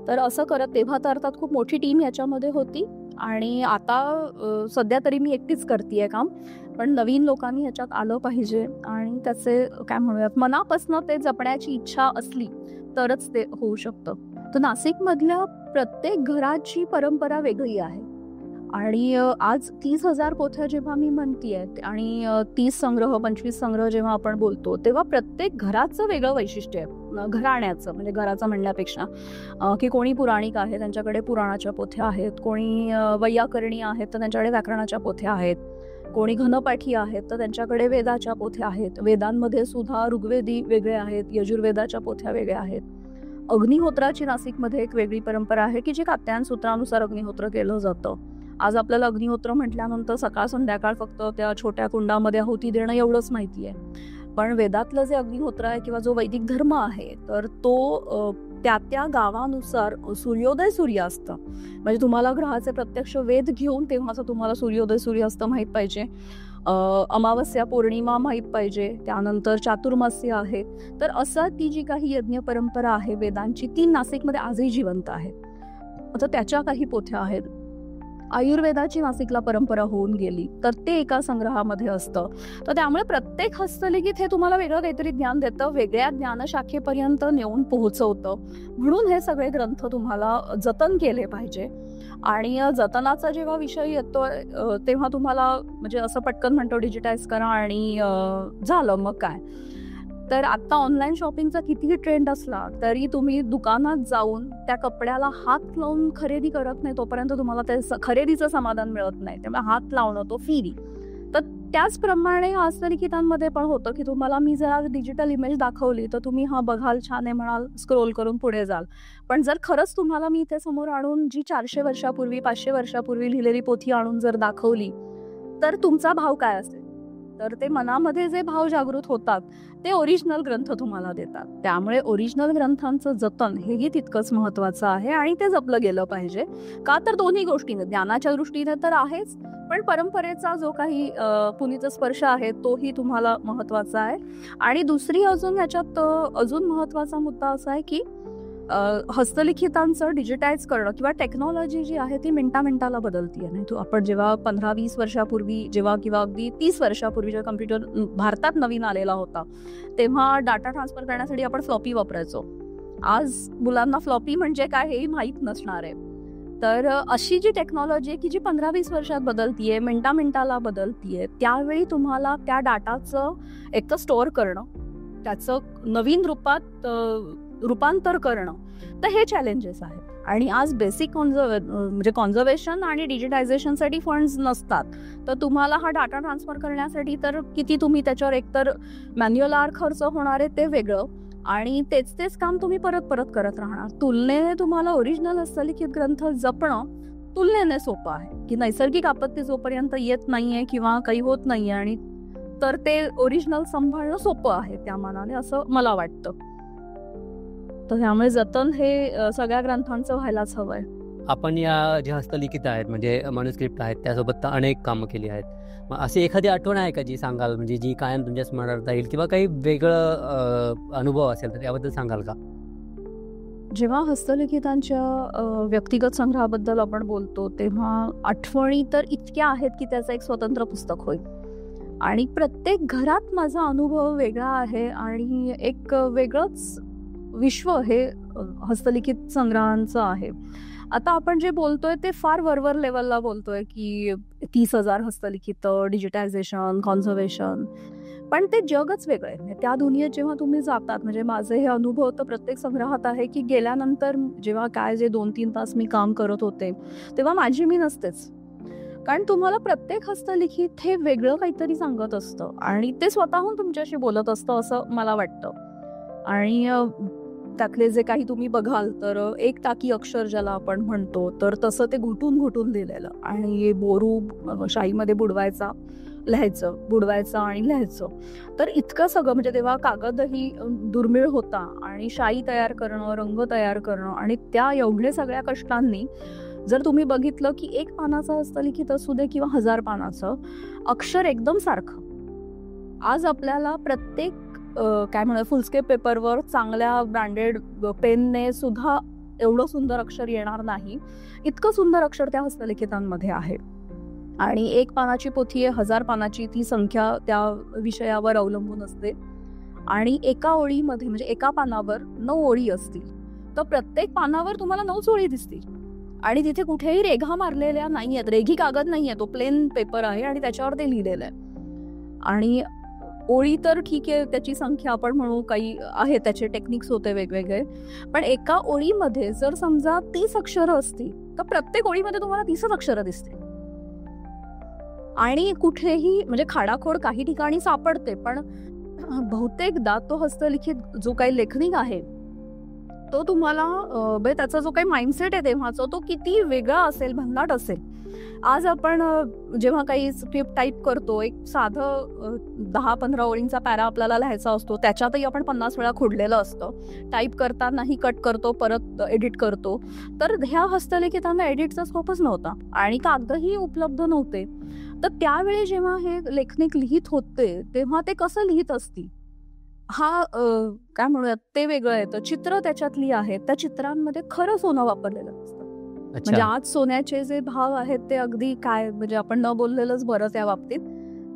तर असं करत तेव्हा तर अर्थात खूप मोठी टीम याच्यामध्ये होती. आणि आता सध्या तरी मी एकटीच करते काम, पण नवीन लोकांनी ह्याच्यात आलं पाहिजे. आणि त्याचे काय म्हणूयात मनापासून ते जपण्याची इच्छा असली तरच ते होऊ शकतं. तर नाशिकमधल्या प्रत्येक घराची परंपरा वेगळी आहे. आणि आज 30,000 पोथ्या जेव्हा मी म्हणतीये आणि 30 संग्रह 25 संग्रह जेव्हा आपण बोलतो, तेव्हा प्रत्येक घराचं वेगळं वैशिष्ट्य आहे. घराण्याचं म्हणजे घराचं म्हणण्यापेक्षा की कोणी पुराणिक आहे त्यांच्याकडे पुराणाच्या पोथ्या आहेत, कोणी वैयाकरणी आहेत तर त्यांच्याकडे व्याकरणाच्या पोथ्या आहेत, कोणी घनपाठी आहेत तर त्यांच्याकडे वेदाच्या पोथ्या आहेत. वेदांमध्ये सुद्धा ऋग्वेदी वेगळे आहेत, यजुर्वेदाच्या पोथ्या वेगळ्या आहेत. अग्निहोत्राची नाशिकमध्ये एक वेगळी परंपरा आहे की जी कात्यायन सूत्रानुसार अग्निहोत्र केलं जातं. आज आपल्याला अग्निहोत्र म्हटल्यानंतर सकाळ संध्याकाळ फक्त त्या छोट्या कुंडामध्ये आहुती देणं एवढंच माहिती आहे. पण वेदातलं जे अग्निहोत्र आहे किंवा जो वैदिक धर्म आहे तर तो त्या गावानुसार सूर्योदय सूर्यास्त, म्हणजे तुम्हाला ग्रहाचे प्रत्यक्ष वेध घेऊन तेव्हाचं तुम्हाला सूर्योदय सूर्यास्त माहीत पाहिजे, अमावस्या पौर्णिमा माहीत पाहिजे, त्यानंतर चातुर्मास्य आहे. तर असं ती जी काही यज्ञ परंपरा आहे वेदांची ती नाशिकमध्ये आजही जिवंत आहे. आता त्याच्या काही पोथ्या आहेत. आयुर्वेदाची नाशिकला परंपरा होऊन गेली तर ते एका संग्रहामध्ये असतं. तर त्यामुळे प्रत्येक हस्तलिखित हे तुम्हाला वेगळं काहीतरी ज्ञान देतं, वेगळ्या ज्ञानशाखेपर्यंत नेऊन पोहोचवतं. म्हणून हे सगळे ग्रंथ तुम्हाला जतन केले पाहिजे. आणि जतनाचा जेव्हा विषय येतो तेव्हा तुम्हाला म्हणजे असं पटकन म्हणतो डिजिटाईज करा आणि झालं मग काय. तर आता ऑनलाईन शॉपिंगचा कितीही ट्रेंड असला तरी तुम्ही दुकानात जाऊन त्या कपड्याला हात लावून खरेदी करत नाही तोपर्यंत तुम्हाला ते खरेदीचं समाधान मिळत नाही. त्यामुळे हात लावणं तो फ्री. तर त्याचप्रमाणे हस्तलिखितांमध्ये पण होतं की तुम्हाला मी जरा डिजिटल इमेज दाखवली तर तुम्ही हा बघाल छान आहे म्हणाल, स्क्रोल करून पुढे जाल. पण जर खरंच तुम्हाला मी इथे समोर आणून जी 400 वर्षापूर्वी 500 वर्षापूर्वी लिहिलेली पोथी आणून जर दाखवली तर तुमचा भाव काय असेल. तर ते मनामध्ये जे भाव जागृत होतात ते ओरिजिनल ग्रंथ तुम्हाला देतात. त्यामुळे ओरिजिनल ग्रंथांचं जतन हेही तितकंच महत्त्वाचं आहे आणि ते जपलं गेलं पाहिजे. का तर दोन्ही गोष्टीने, ज्ञानाच्या दृष्टीने तर आहेच, पण परंपरेचा जो काही पुनीत स्पर्श आहे तोही तुम्हाला महत्त्वाचा आहे. आणि दुसरी अजून ह्याच्यात अजून महत्त्वाचा मुद्दा असा आहे की हस्तलिखितांचं डिजिटाईज करणं किंवा टेक्नॉलॉजी जी आहे ती मिनिटाला बदलतीये. नाही तो आपण जेव्हा 15-20 वर्षापूर्वी जेव्हा किंवा अगदी 30 वर्षापूर्वी जेव्हा कम्प्युटर भारतात नवीन आलेला होता तेव्हा डाटा ट्रान्सफर करण्यासाठी आपण फ्लॉपी वापरायचो. आज मुलांना फ्लॉपी म्हणजे काय हेही माहीत नसणार आहे. तर अशी जी टेक्नॉलॉजी आहे की जी 15-20 वर्षात बदलतीये, मिनिटाला बदलतीये, त्यावेळी तुम्हाला त्या डाटाचं एक तर स्टोअर करणं, त्याचं नवीन रूपात रूपांतर करणं, तर हे चॅलेंजेस आहेत. आणि आज बेसिक म्हणजे कॉन्झर्वेशन आणि डिजिटायझेशनसाठी फंड्स नसतात. तर तुम्हाला हा डाटा ट्रान्सफर करण्यासाठी तर किती तुम्ही त्याच्यावर एकतर मॅन्युअल आर खर्च होणार आहे ते वेगळं आणि तेच काम तुम्ही परत करत राहणार. तुलनेने तुम्हाला ओरिजिनल हस्तलिखित ग्रंथ जपणं तुलनेने सोपं आहे की नैसर्गिक आपत्ती जोपर्यंत येत नाहीये किंवा काही होत नाहीये आणि तर ते ओरिजिनल सांभाळणं सोपं आहे त्या मानाने असं मला वाटतं. तर त्यामुळे जतन हे सगळ्या ग्रंथांचं व्हायलाच हवंय.
आपण या जे हस्तलिखित आहेत म्हणजे मॅन्युस्क्रिप्ट आहेत त्यासोबत अनेक कामं केली आहेत. मग अशी एखादी आठवण आहे का जी सांगाल म्हणजे जी कायम तुमच्या स्मरणात राहील किंवा काही वेगळं अनुभव असेल तर त्याबद्दल सांगाल का?
जेव्हा हस्तलिखितांच्या व्यक्तिगत संग्रहाबद्दल आपण बोलतो तेव्हा आठवणी तर इतक्या आहेत की त्याचं एक स्वतंत्र पुस्तक होईल. आणि प्रत्येक घरात माझा अनुभव वेगळा आहे आणि एक वेगळंच विश्व हे हस्तलिखित संग्रहांचं आहे. आता आपण जे बोलतोय ते फार वरवर लेवलला बोलतोय की 30,000 हस्तलिखित, डिजिटायझेशन, कॉन्झर्वेशन, पण ते जगच वेगळं आहे. त्या दुनियेत जेव्हा तुम्ही जातात म्हणजे माझे हे अनुभव तर प्रत्येक संग्रहात आहे की गेल्यानंतर जेव्हा काय जे 2-3 तास मी काम करत होते तेव्हा माझी मी नसतेच. कारण तुम्हाला प्रत्येक हस्तलिखित हे वेगळं काहीतरी सांगत असतं आणि ते स्वतःहून तुमच्याशी बोलत असतं असं मला वाटतं. आणि त्यातले जे काही तुम्ही बघाल तर एक टाकी अक्षर ज्याला आपण म्हणतो तर तसं ते घुटून लिहिलेलं आणि बोरू शाईमध्ये बुडवायचा बुडवायचं आणि लिहायचं. तर इतकं सगळं म्हणजे तेव्हा कागदही दुर्मिळ होता आणि शाई तयार करणं, रंग तयार करणं आणि त्या एवढे सगळ्या कष्टांनी जर तुम्ही बघितलं की 1 पानाचं हस्तलिखित असू दे किंवा 1000 पानाचं अक्षर एकदम सारखं. आज आपल्याला प्रत्येक काय म्हणतात फुलस्केप पेपरवर चांगल्या ब्रँडेड पेनने सुद्धा एवढं सुंदर अक्षर येणार नाही. इतकं सुंदर अक्षर त्या हस्तलिखितांमध्ये आहे. आणि 1 पानाची पोथी आहे, 1000 पानाची, ती संख्या त्या विषयावर अवलंबून असते. आणि एका ओळीमध्ये म्हणजे एका पानावर 9 ओळी असतील. तर प्रत्येक पानावर तुम्हाला 9 ओळी दिसतील आणि तिथे कुठेही रेघा मारलेल्या नाहीयेत, रेघी कागद नाहीये, तो प्लेन पेपर आहे आणि त्याच्यावर ते लिहिलेलं आहे. आणि ओळी तर ठीक आहे, त्याची संख्या आपण म्हणू, काही आहे त्याचे टेक्निक्स होते वेगवेगळे, पण एका ओळीमध्ये जर समजा 30 अक्षरं असतील तर प्रत्येक ओळीमध्ये तुम्हाला 30 अक्षरं दिसतील. आणि कुठेही म्हणजे खाडाखोड काही ठिकाणी सापडते, पण बहुतेकदा तो हस्तलिखित जो काही लेखनिक आहे तो तुम्हाला त्याचा जो काही माइंडसेट आहे तेव्हाचा, तो किती वेगळा असेल, भन्नाट असेल. आज आपण जेव्हा काही स्क्रिप्ट टाईप करतो, एक साधं 10-15 ओळींचा पॅरा आपल्याला लिहायचा असतो, त्याच्यातही आपण 50 वेळा खोडलेलं असतं. टाईप करतानाही कट करतो, परत एडिट करतो. तर ह्या हस्तलिखितांना एडिटचा स्कोपच नव्हता आणि कागदही उपलब्ध नव्हते. तर त्यावेळी जेव्हा हे लेखनिक लिहित होते तेव्हा ते कसं लिहित असतील, हा काय म्हणूयात, ते वेगळं येतं. चित्र त्याच्यातली आहेत, त्या चित्रांमध्ये खरं सोनं वापरलेलं असतं. म्हणजे आज सोन्याचे जे भाव आहेत ते अगदी काय, म्हणजे आपण न बोललेलंच बरं त्या बाबतीत.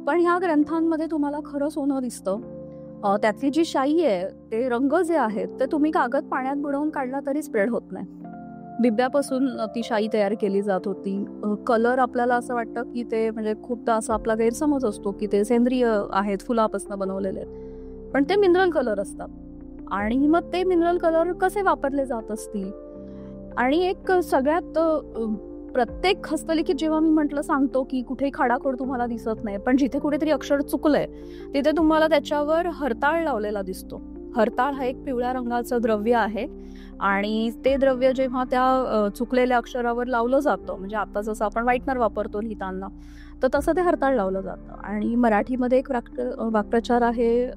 पण ह्या ग्रंथांमध्ये तुम्हाला खरं सोनं दिसतं. त्यातली जी शाई आहे, ते रंग जे आहेत ते तुम्ही कागद पाण्यात बुडवून काढला तरी स्प्रेड होत नाही. बिब्यापासून ती शाई तयार केली जात होती. कलर आपल्याला असं वाटतं की ते, म्हणजे खूपदा असा आपला गैरसमज असतो की ते सेंद्रिय आहेत, फुलापासून बनवलेले आहेत, पण ते मिनरल कलर असतात. आणि मग ते मिनरल कलर कसे वापरले जात असतील. आणि एक सगळ्यात प्रत्येक हस्तलिखित जेव्हा मी म्हटलं सांगतो की कुठेही खाडाखोड तुम्हाला दिसत नाही, पण जिथे कुठेतरी अक्षर चुकलंय तिथे तुम्हाला त्याच्यावर हरताळ लावलेला दिसतो. हरताळ हा एक पिवळ्या रंगाचं द्रव्य आहे आणि ते द्रव्य जेव्हा त्या चुकलेल्या अक्षरावर लावलं जातं, म्हणजे आता जसं आपण व्हाईटनर वापरतो लिहिताना, तर तसं ते हरताळ लावलं जातं. आणि मराठीमध्ये एक वाक्प्रचार आहे,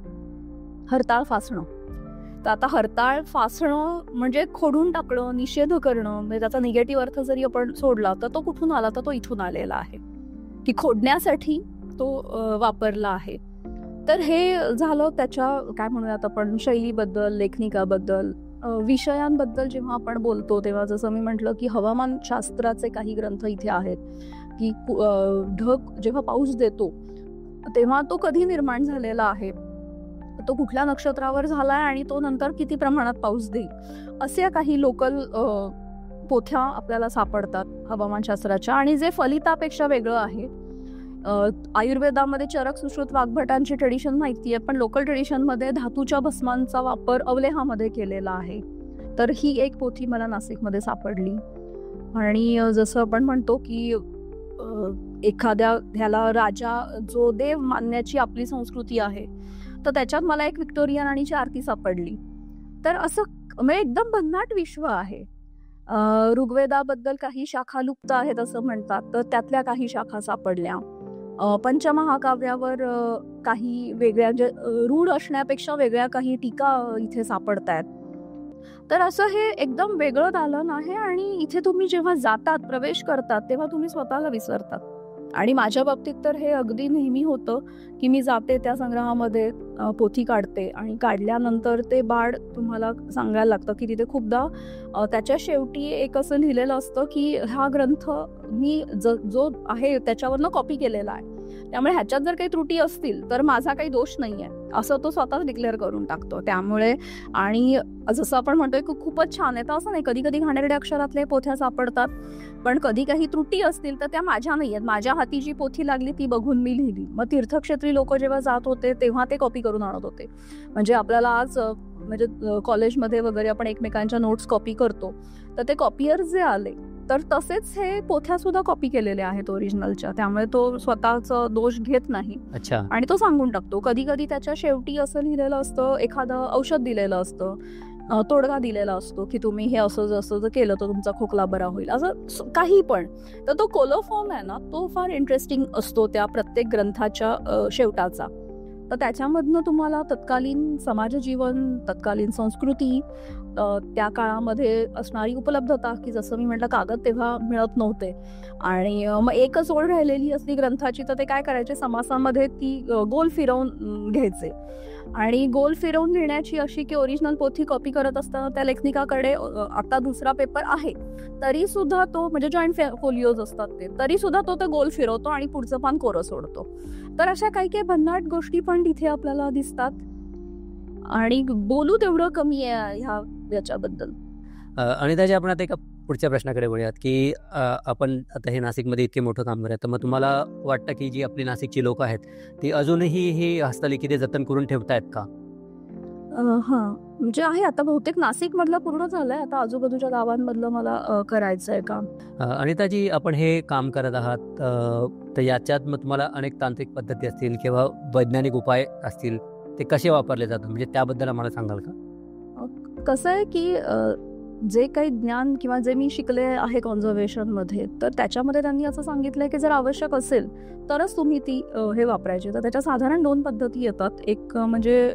हरताळ फासणं. तर आता हरताळ फासणं म्हणजे खोडून टाकणं, निषेध करणं, म्हणजे त्याचा निगेटिव्ह अर्थ जरी आपण सोडला तर तो कुठून आला, तर तो इथून आलेला आहे की खोडण्यासाठी तो वापरला आहे. तर हे झालं त्याच्या काय म्हणूयात आपण शैलीबद्दल, लेखनिकाबद्दल. विषयांबद्दल जेव्हा आपण बोलतो तेव्हा जसं मी म्हटलं की हवामानशास्त्राचे काही ग्रंथ इथे आहेत की ढग जेव्हा पाऊस देतो तेव्हा तो कधी निर्माण झालेला आहे, तो कुठल्या नक्षत्रावर झालाय आणि तो नंतर किती प्रमाणात पाऊस देईल, अशा काही लोकल पोथ्या आपल्याला सापडतात हवामानशास्त्राच्या. आणि जे फलितापेक्षा वेगळं आहे, आयुर्वेदामध्ये चरक सुश्रुत वाग्भटांची ट्रेडिशन माहिती आहे, पण लोकल ट्रेडिशनमध्ये धातूच्या भस्मांचा वापर अवलेहामध्ये केलेला आहे. तर ही एक पोथी मला नाशिकमध्ये सापडली. आणि जसं आपण म्हणतो की एखाद्या ह्याला राजा जो देव मानण्याची आपली संस्कृती आहे, तर त्याच्यात मला एक व्हिक्टोरिया राणीची आरती सापडली. तर असं म्हणजे एकदम भन्नाट विश्व आहे. ऋग्वेदाबद्दल काही शाखा लुप्त आहेत असं म्हणतात, तर त्यातल्या काही शाखा सापडल्या. पंचमहाकाव्यावर काही वेगळ्या, रूढ असण्यापेक्षा वेगळ्या काही टीका इथे सापडतायत. तर असं हे एकदम वेगळं दालन आहे आणि इथे तुम्ही जेव्हा जातात, प्रवेश करतात, तेव्हा तुम्ही स्वतःला विसरतात. आणि माझ्या बाबतीत तर हे अगदी नेहमी होतं की मी जाते त्या संग्रहामध्ये, पोथी काढते आणि काढल्यानंतर ते बाळ तुम्हाला सांगायला लागतं की तिथे खूपदा त्याच्या शेवटी एक असं लिहिलेलं असतं की हा ग्रंथ मी जो आहे त्याच्यावरनं कॉपी केलेला आहे, त्यामुळे ह्याच्यात जर काही त्रुटी असतील तर माझा काही दोष नाही आहे, असं तो स्वतःच डिक्लेअर करून टाकतो. त्यामुळे आणि जसं आपण म्हणतोय की खूपच छान आहे, तर असं नाही, कधी कधी घाणेरड्या अक्षरातले पोथ्या सापडतात, पण कधी काही त्रुटी असतील तर त्या माझ्या नाही आहेत. माझ्या हाती जी पोथी लागली ती बघून मी लिहिली. मग तीर्थक्षेत्री लोक जेव्हा जात होते तेव्हा ते कॉपी करून आणत होते. म्हणजे आपल्याला आज म्हणजे कॉलेजमध्ये वगैरे आपण एकमेकांच्या नोट्स कॉपी करतो, तर ते कॉपियर जे आले तर तसेच हे पोथ्या सुद्धा कॉपी केलेल्या आहेत ओरिजिनलच्या, त्यामुळे तो स्वतःचा दोष घेत नाही.
अच्छा.
आणि तो सांगून टाकतो. कधी कधी त्याच्या शेवटी असं लिहिलेलं असतं, एखादं औषध दिलेलं असतं, तोडगा दिलेला असतो की तुम्ही हे असं जसं केलं तर तुमचा खोकला बरा होईल, असं काही पण. तर तो कोलोफॉर्म आहे ना, तो फार इंटरेस्टिंग असतो त्या प्रत्येक ग्रंथाच्या शेवटाचा. तर त्याच्यामधनं तुम्हाला तत्कालीन समाजजीवन, तत्कालीन संस्कृती, त्या काळामध्ये असणारी उपलब्धता, की जसं मी म्हटलं कागद तेव्हा मिळत नव्हते आणि मग एकच ओळ राहिलेली असली ग्रंथाची तर ते काय करायचे, समासामध्ये ती गोल फिरवून घ्यायचे. आणि गोल फिरवून लिहिण्याची अशी की ओरिजिनल पोथी कॉपी करत असताना त्या लेखनिकाकडे आता दुसरा पेपर आहे तरी सुद्धा तो, म्हणजे जॉईंट फोलिओज असतात ते, तरी सुद्धा तो गोल फिरवतो आणि पुढचं पान कोरं सोडतो. तर अशा काही काही भन्नाट गोष्टी पण तिथे आपल्याला दिसतात आणि बोलू तेवढं कमी आहे ह्या याच्याबद्दल.
अनिताजी, आपण आता एका पुढच्या प्रश्नाकडे वळूयात की आपण आता हे नाशिकमध्ये इतके मोठं काम करत, तर मग तुम्हाला वाटतं की जी आपली नाशिकची लोक आहेत ती अजूनही ही हस्तलिखिते जतन करून ठेवतायत का?
हां, म्हणजे आहे आता बहुतेक नाशिकमधलं पूर्ण झालंय. आता आजूबाजूच्या गावांमधलं मला करायचंय काम.
अनिताजी, आपण हे काम करत आहात, तर याच्यात मग तुम्हाला अनेक तांत्रिक पद्धती असतील किंवा वैज्ञानिक उपाय असतील, ते कसे वापरले जातात म्हणजे त्याबद्दल आम्हाला सांगाल का?
कसं आहे की जे काही ज्ञान किंवा जे मी शिकले आहे कॉन्झर्वेशनमध्ये, तर त्याच्यामध्ये त्यांनी असं सांगितलंय की जर आवश्यक असेल तरच तुम्ही ती हे वापरायची. तर त्याच्या साधारण 2 पद्धती येतात. एक म्हणजे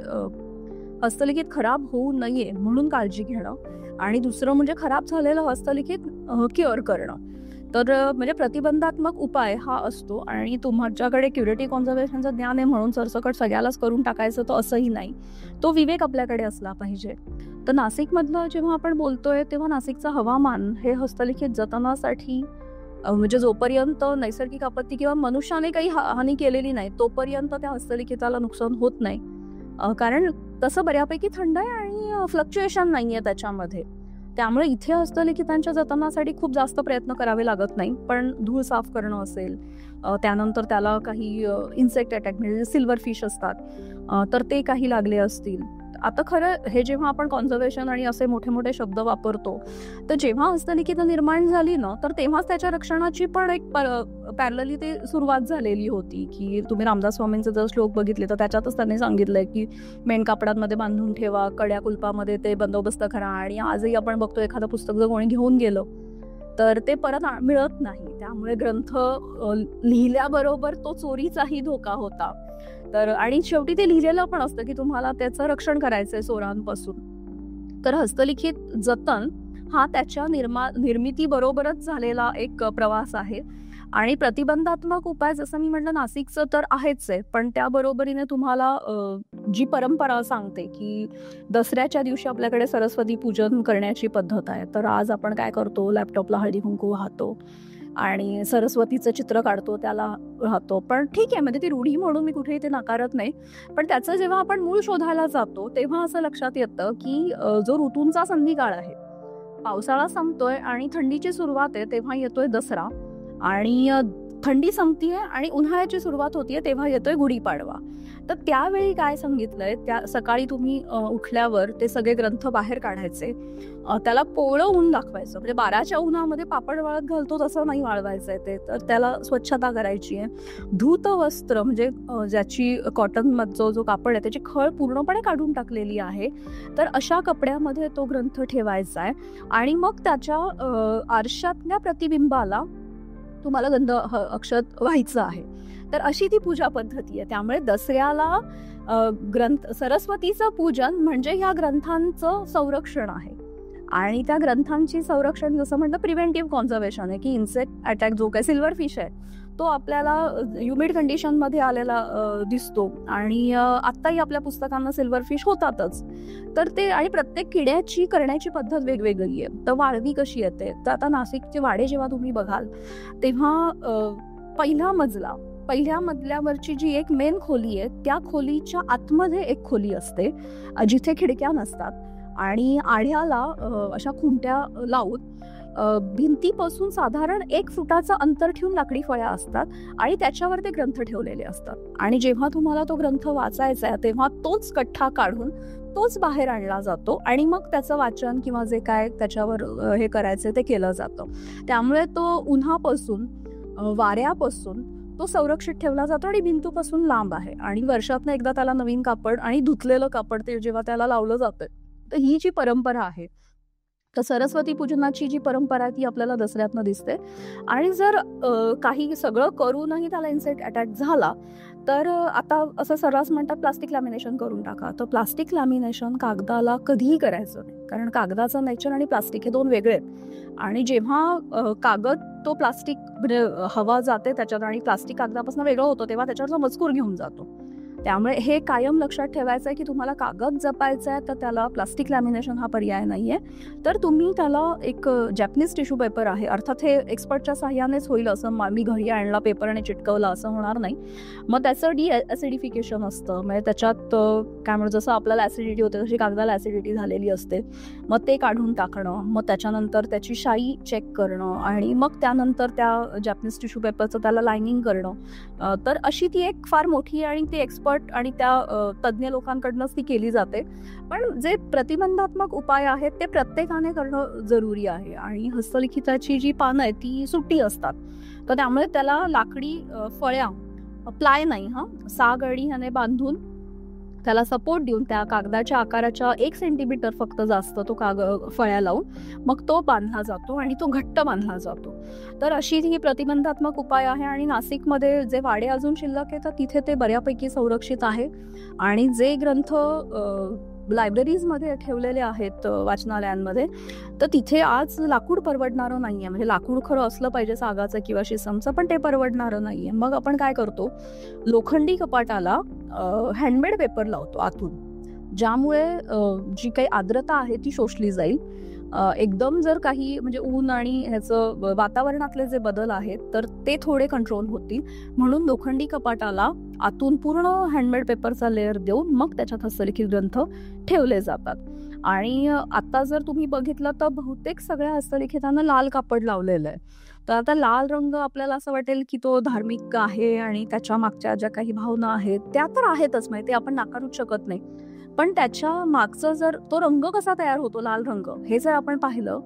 हस्तलिखित खराब होऊ नये म्हणून काळजी घेणं, आणि दुसरं म्हणजे खराब झालेलं हस्तलिखित क्युअर करणं. तर म्हणजे प्रतिबंधात्मक उपाय हा असतो, आणि तुमच्याकडे क्युरेटिव्ह कॉन्झर्वेशनचं ज्ञान आहे म्हणून सरसकट सगळ्यालाच करून टाकायचं तर असंही नाही. तो विवेक आपल्याकडे असला पाहिजे. तर नाशिकमधलं जेव्हा आपण बोलतोय तेव्हा नाशिकचं हवामान हे हस्तलिखित जतनासाठी म्हणजे जोपर्यंत नैसर्गिक आपत्ती किंवा मनुष्याने काही हानी केलेली नाही तोपर्यंत त्या हस्तलिखिताला नुकसान होत नाही. कारण तसं बऱ्यापैकी थंड आहे आणि फ्लक्च्युएशन नाही आहे त्याच्यामध्ये. त्यामुळे इथे हस्तलिखितांच्या जतनासाठी खूप जास्त प्रयत्न करावे लागत नाही. पण धूळ साफ करणं असेल, त्यानंतर त्याला काही इन्सेक्ट अटॅक म्हणजे सिल्वर फिश असतात, तर ते काही लागले असतील. आता खरं हे जेव्हा आपण कॉन्झर्वेशन आणि असे मोठे मोठे शब्द वापरतो, तर जेव्हा हस्तलिखितं निर्माण झाली ना, तर तेव्हाच त्याच्या रक्षणाची पण एक पॅरलली ते सुरुवात झालेली होती. की तुम्ही रामदास स्वामींचे जर श्लोक बघितले तर त्याच्यातच त्यांनी सांगितलंय की मेण कापडांमध्ये बांधून ठेवा, कड्या कुलपामध्ये ते बंदोबस्त करा. आणि आजही आपण बघतो एखादं पुस्तक जर कोणी घेऊन गेलं तर ते परत मिळत नाही. त्यामुळे ग्रंथ लिहिल्याबरोबर तो चोरीचाही धोका होता. तर आणि शेवटी ते लिहिलेलं पण असतं की तुम्हाला त्याचं रक्षण करायचंय चोरांपासून. तर हस्तलिखित जतन हा त्याच्या निर्मितीबरोबरच झालेला एक प्रवास आहे. आणि प्रतिबंधात्मक उपाय जसं मी म्हटलं नाशिकचं तर आहेच आहे, पण त्याबरोबरीने तुम्हाला जी परंपरा सांगते की दसऱ्याच्या दिवशी आपल्याकडे सरस्वती पूजन करण्याची पद्धत आहे. तर आज आपण काय करतो, लॅपटॉपला हळदी कुंकू वाहतो आणि सरस्वतीचं चित्र काढतो, त्याला राहतो. पण ठीक आहे, म्हणजे ती रूढी म्हणून मी कुठेही ते नाकारत नाही. पण त्याचं जेव्हा आपण मूळ शोधायला जातो तेव्हा असं लक्षात येतं की जो ऋतूंचा संधिकाळ आहे, पावसाळा संपतोय आणि थंडीची सुरुवात आहे तेव्हा येतोय दसरा, आणि थंडी संपतीये आणि उन्हाळ्याची सुरुवात होतीये तेव्हा येतोय गुढीपाडवा. तर त्यावेळी काय सांगितलंय, त्या सकाळी तुम्ही उठल्यावर ते सगळे ग्रंथ बाहेर काढायचे, त्याला कोवळं ऊन दाखवायचं. म्हणजे 12च्या उन्हामध्ये पापड वाळत घालतो तसं नाही वाळवायचंय ते, तर त्याला स्वच्छता करायची आहे. धूत वस्त्र म्हणजे ज्याची कॉटन जो कापड आहे त्याची खळ पूर्णपणे काढून टाकलेली आहे, तर अशा कपड्यामध्ये तो ग्रंथ ठेवायचा आहे. आणि मग त्याच्या आरशातल्या प्रतिबिंबाला तुम्हाला गंध अक्षत व्हायचं आहे. तर अशी ती पूजा पद्धती आहे. त्यामुळे दसऱ्याला ग्रंथ सरस्वतीचं पूजन म्हणजे ह्या ग्रंथांचं संरक्षण आहे. आणि त्या ग्रंथांची संरक्षण जसं म्हटलं प्रिव्हेंटिव्ह कॉन्झर्वेशन आहे की इन्सेक्ट अटॅक जो काही सिल्वर फिश आहे तो आपल्याला ह्युमिड कंडिशनमध्ये आलेला दिसतो, आणि आत्ताही आपल्या पुस्तकांना सिल्वर फिश होतातच. तर ते आणि प्रत्येक किड्याची करण्याची पद्धत वेगवेगळी आहे. तर वाळवी कशी येते, तर आता नाशिकचे वाडे जेव्हा तुम्ही बघाल तेव्हा पहिल्या मजल्यावरची जी एक मेन खोली आहे त्या खोलीच्या आतमध्ये एक खोली असते जिथे खिडक्या नसतात, आणि आढ्याला अशा खुंट्या लावून भिंतीपासून साधारण 1 फुटाचं अंतर ठेवून लाकडी फळ्या असतात आणि त्याच्यावर ते ग्रंथ ठेवलेले असतात. आणि जेव्हा तुम्हाला तो ग्रंथ वाचायचा आहे तेव्हा तोच कठ्ठा काढून तोच बाहेर आणला जातो आणि मग त्याचं वाचन किंवा जे काय त्याच्यावर हे करायचं ते केलं जातं. त्यामुळे तो उन्हापासून वाऱ्यापासून तो संरक्षित ठेवला जातो आणि भिंतीपासून लांब आहे. आणि वर्षातनं एकदा त्याला नवीन कापड आणि धुतलेलं कापड ते जेव्हा त्याला लावलं जातं, तर ही जी परंपरा आहे, तर सरस्वती पूजनाची जी परंपरा आहे ती आपल्याला दसऱ्यातनं दिसते. आणि जर काही सगळं करूनही त्याला इन्सेक्ट अटॅक झाला तर आता असं सर्रास म्हणतात प्लास्टिक लॅमिनेशन करून टाका. तर प्लास्टिक लॅमिनेशन कागदाला कधीही करायचं नाही, कारण कागदाचं नेचर आणि प्लास्टिक हे 2 वेगळे आहेत. आणि जेव्हा कागद तो प्लास्टिक म्हणजे हवा जाते त्याच्यात आणि प्लास्टिक कागदापासून वेगळं होतं तेव्हा त्याच्यावरचा मजकूर घेऊन जातो. त्यामुळे हे कायम लक्षात ठेवायचं आहे की तुम्हाला कागद जपायचा आहे तर त्याला प्लास्टिक लॅमिनेशन हा पर्याय नाही आहे. तर तुम्ही त्याला एक जॅपनीज टिश्यू पेपर आहे, अर्थात हे एक्सपर्टच्या साह्यानेच होईल, असं मी घरी आणला पेपर आणि चिटकवला असं होणार नाही. मग त्याचं ॲसिडिफिकेशन असतं, म्हणजे त्याच्यात काय म्हणतो जसं आपल्याला ॲसिडिटी होते तशी कागदाला ॲसिडिटी झालेली असते. मग ते काढून टाकणं, मग त्याच्यानंतर त्याची शाई चेक करणं आणि मग त्यानंतर त्या जॅपनीज टिश्यू पेपरचं त्याला लायनिंग करणं. तर अशी ती एक फार मोठी आणि ती एक्सपर्ट आणि त्या तज्ज्ञ लोकांकडनंच ती केली जाते. पण जे प्रतिबंधात्मक उपाय आहेत ते प्रत्येकाने करणं जरुरी आहे. आणि हस्तलिखिताची जी पानं आहेत ती सुट्टी असतात, तर त्यामुळे त्याला लाकडी फळ्या, प्लाय नाही साग आणि ह्याने बांधून त्याला सपोर्ट देऊन त्या कागदाच्या आकाराच्या 1 सेंटीमीटर फक्त जास्त तो फळ्या लावून मग तो बांधला जातो आणि तो घट्ट बांधला जातो. तर अशी ही प्रतिबंधात्मक उपाय आहे. आणि नाशिकमध्ये जे वाडे अजून शिल्लक आहेत तर तिथे ते बऱ्यापैकी संरक्षित आहे. आणि जे ग्रंथ लायब्ररीजमध्ये ठेवलेले आहेत वाचनालयांमध्ये, तर तिथे आज लाकूड परवडणारं नाही आहे. म्हणजे लाकूड खरं असलं पाहिजे सागाचं किंवा शिसमचं, पण ते परवडणारं नाही आहे. मग आपण काय करतो, लोखंडी कपाटाला हँडमेड पेपर लावतो आतून, ज्यामुळे जी काही आर्द्रता आहे ती शोषली जाईल. एकदम जर काही म्हणजे ऊन आणि ह्याचं वातावरणातले जे बदल आहेत तर ते थोडे कंट्रोल होतील, म्हणून लोखंडी कपाटाला आतून पूर्ण हँडमेड पेपरचा लेअर देऊन मग त्याच्यात हस्तलिखित ग्रंथ ठेवले जातात. आणि आता जर तुम्ही बघितलं तर बहुतेक सगळ्या हस्तलिखितांना लाल कापड लावलेलं आहे. तर आता लाल रंग आपल्याला असं वाटेल की तो धार्मिक आहे आणि त्याच्या मागच्या ज्या काही भावना आहेत त्या तर आहेतच, माहिती आपण नाकारूच शकत नाही. पण त्याच्या मागचं जर तो रंग कसा तयार होतो, लाल रंग, हे जर आपण पाहिलं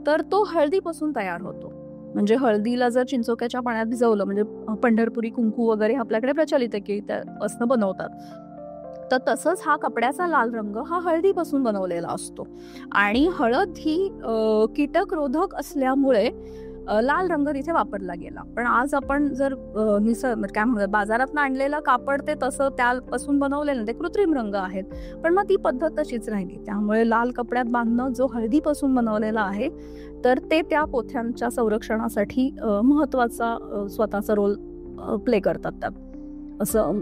तर तो हळदीपासून तयार होतो. म्हणजे हळदीला जर चिंचोक्याच्या पाण्यात भिजवलं, म्हणजे पंढरपुरी कुंकू वगैरे आपल्याकडे प्रचलित आहे की त्यापासून बनवतात, तर तसंच हा कपड्याचा लाल रंग हा हळदीपासून बनवलेला असतो. आणि हळद ही कीटकरोधक असल्यामुळे लाल रंग तिथे वापरला गेला. पण आज आपण जर काय म्हणतात बाजारात आणलेलं कापड ते तसं त्यापासून बनवलेलं, ते कृत्रिम रंग आहेत, पण मग ती पद्धत तशीच राहिली. त्यामुळे लाल कपड्यात बांधणं जो हळदीपासून बनवलेला आहे तर ते त्या पोथ्यांच्या संरक्षणासाठी महत्वाचा स्वतःचा रोल प्ले करतात त्यात. असं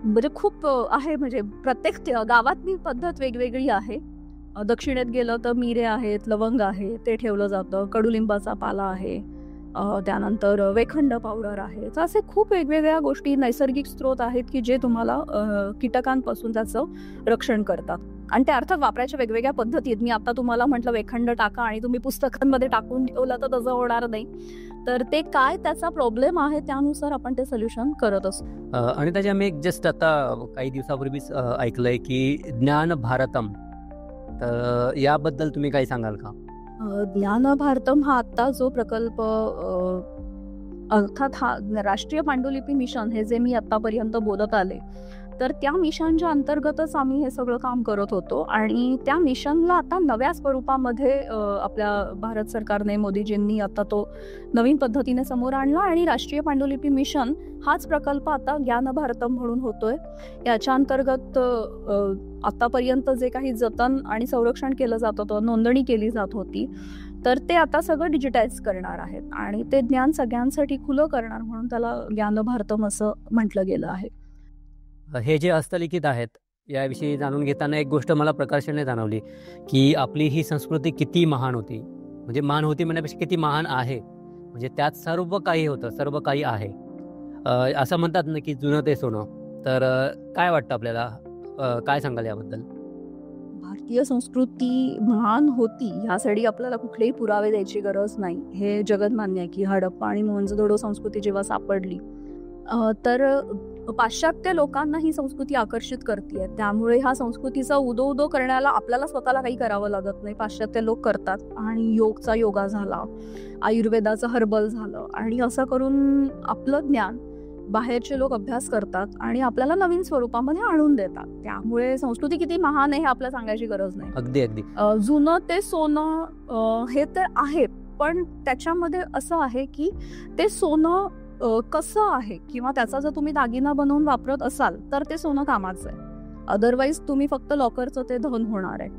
म्हणजे खूप आहे. म्हणजे प्रत्येक गावातली पद्धत वेगवेगळी आहे. दक्षिणेत गेलं तर मिरे आहेत, लवंग आहे, ते ठेवलं जातं, कडुलिंबाचा पाला आहे, त्यानंतर वेखंड पावडर आहे. तर असे खूप वेगवेगळ्या गोष्टी, नैसर्गिक स्रोत आहेत की जे तुम्हाला कीटकांपासून त्याचं रक्षण करतात. आणि त्या अर्थात वापरायच्या वेगवेगळ्या पद्धती आहेत. मी आता तुम्हाला म्हटलं वेखंड टाका आणि तुम्ही पुस्तकांमध्ये टाकून ठेवलं तर तसं होणार नाही. तर ते काय त्याचा प्रॉब्लेम आहे त्यानुसार आपण ते सोल्युशन करत असतो.
आणि त्याच्या मी जस्ट आता काही दिवसापूर्वीच ऐकलंय की ज्ञान भारतम, तर याबद्दल तुम्ही काही सांगाल का?
ज्ञान भारतम हा आता जो प्रकल्प, अर्थात हा राष्ट्रीय पांडुलिपी मिशन, हे जे मी आतापर्यंत बोलत आले, तर त्या मिशनच्या अंतर्गतच आम्ही हे सगळं काम करत होतो. आणि त्या मिशनला आता नव्या स्वरूपामध्ये आपल्या भारत सरकारने, मोदीजींनी आता तो नवीन पद्धतीने समोर आणला. आणि राष्ट्रीय पांडुलिपी मिशन हाच प्रकल्प आता ज्ञान भारतम म्हणून होतोय. याच्या अंतर्गत आतापर्यंत जे काही जतन आणि संरक्षण केलं जात होतं, नोंदणी केली जात होती, तर ते आता सगळं डिजिटाईज करणार आहेत आणि ते ज्ञान सगळ्यांसाठी खुलं करणार, म्हणून त्याला ज्ञान भारतम असं म्हटलं गेलं आहे.
हे जे हस्तलिखित आहेत याविषयी जाणून घेताना एक गोष्ट मला प्रकर्षाने जाणवली की आपली ही संस्कृती किती महान होती. म्हणजे महान होती म्हणण्यापेक्षा किती महान आहे. म्हणजे त्यात सर्व काही होतं, सर्व काही आहे. असं म्हणतात ना की जुनं ते सोनं. तर काय वाटतं आपल्याला, काय सांगाल याबद्दल?
भारतीय संस्कृती महान होती ह्यासाठी आपल्याला कुठलेही पुरावे द्यायची गरज नाही. हे जगन्मान्य आहे की हडप्पा आणि मोहनजोदडो संस्कृती जेव्हा सापडली तर पाश्चात्य लोकांना ही संस्कृती आकर्षित करते. त्यामुळे ह्या संस्कृतीचा उदो करण्याला आपल्याला स्वतःला काही करावं लागत नाही. पाश्चात्य लोक करतात. आणि योगचा योगा झाला, आयुर्वेदाचं हर्बल झालं, आणि असं करून आपलं ज्ञान बाहेरचे लोक अभ्यास करतात आणि आपल्याला नवीन स्वरूपामध्ये आणून देतात. त्यामुळे संस्कृती किती महान आहे हे आपल्याला सांगायची गरज नाही.
अगदी अगदी.
जुनं ते सोनं हे तर आहे, पण त्याच्यामध्ये असं आहे की ते सोनं कसं आहे किंवा त्याचा जर तुम्ही दागिना बनवून वापरत असाल तर ते सोनं कामाचं आहे. अदरवाईज तुम्ही फक्त लॉकरचं ते धन होणार आहे.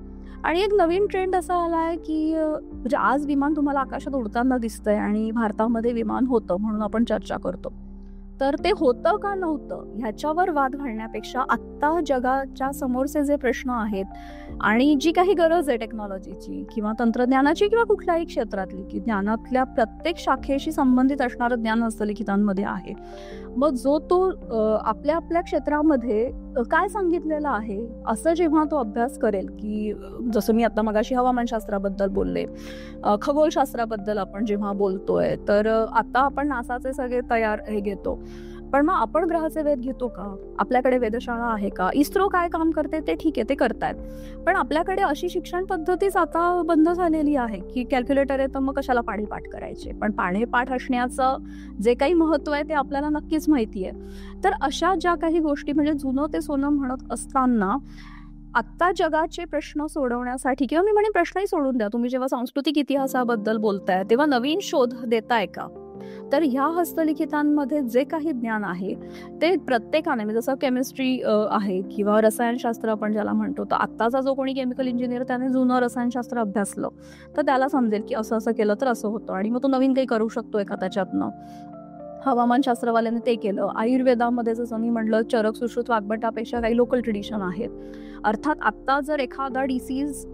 आणि एक नवीन ट्रेंड असा आला आहे की म्हणजे आज विमान तुम्हाला आकाशात उडताना दिसतंय आणि भारतामध्ये विमान होतं म्हणून आपण चर्चा करतो. तर ते होतं का नव्हतं ह्याच्यावर वाद घालण्यापेक्षा आत्ता जगाच्या समोरचे जे प्रश्न आहेत आणि जी काही गरज आहे टेक्नॉलॉजीची किंवा तंत्रज्ञानाची किंवा कुठल्याही क्षेत्रातली, की ज्ञानातल्या प्रत्येक शाखेशी संबंधित असणारं ज्ञान हस्तलिखितांमध्ये आहे. मग जो तो आपल्या आपल्या क्षेत्रामध्ये काय सांगितलेलं आहे असं जेव्हा तो अभ्यास करेल, की जसं मी आता मगाशी हवामानशास्त्राबद्दल बोलले, खगोलशास्त्राबद्दल आपण जेव्हा बोलतोय, तर आता आपण नासाचे सगळे तयार हे घेतो, पण मग आपण ग्रहाचे वेध घेतो का? आपल्याकडे वेधशाळा आहे का? इस्रो काय काम करते ते ठीक आहे, ते करतायत, पण आपल्याकडे अशी शिक्षण पद्धतीच आता बंद झालेली आहे की कॅल्क्युलेटर आहे तर मग कशाला पाढेपाठ करायचे. पण पाढेपाठ असण्याचं जे काही महत्त्व आहे ते आपल्याला नक्कीच माहिती आहे. तर अशा ज्या काही गोष्टी, म्हणजे जुनं ते सोनं म्हणत असताना आत्ता जगाचे प्रश्न सोडवण्यासाठी, किंवा मी म्हणेन प्रश्नही सोडून द्या, तुम्ही जेव्हा सांस्कृतिक इतिहासाबद्दल बोलताय तेव्हा नवीन शोध देताय का? तर ह्या हस्तलिखितांमध्ये जे काही ज्ञान आहे ते प्रत्येकाने, म्हणजे जसं केमिस्ट्री आहे किंवा रसायनशास्त्र आपण ज्याला म्हणतो, तर आत्ताचा जो कोणी केमिकल इंजिनियर त्याने जुनं रसायनशास्त्र अभ्यासलं तर त्याला समजेल की असं असं केलं तर असं होतं आणि मग तो नवीन काही करू शकतोय का त्याच्यातनं. हवामानशास्त्रवाल्याने ते केलं. आयुर्वेदामध्ये जसं मी म्हटलं, चरक सुश्रुत वाग्भटापेक्षा काही लोकल ट्रेडिशन आहेत. अर्थात आत्ता जर एखादा डिसीज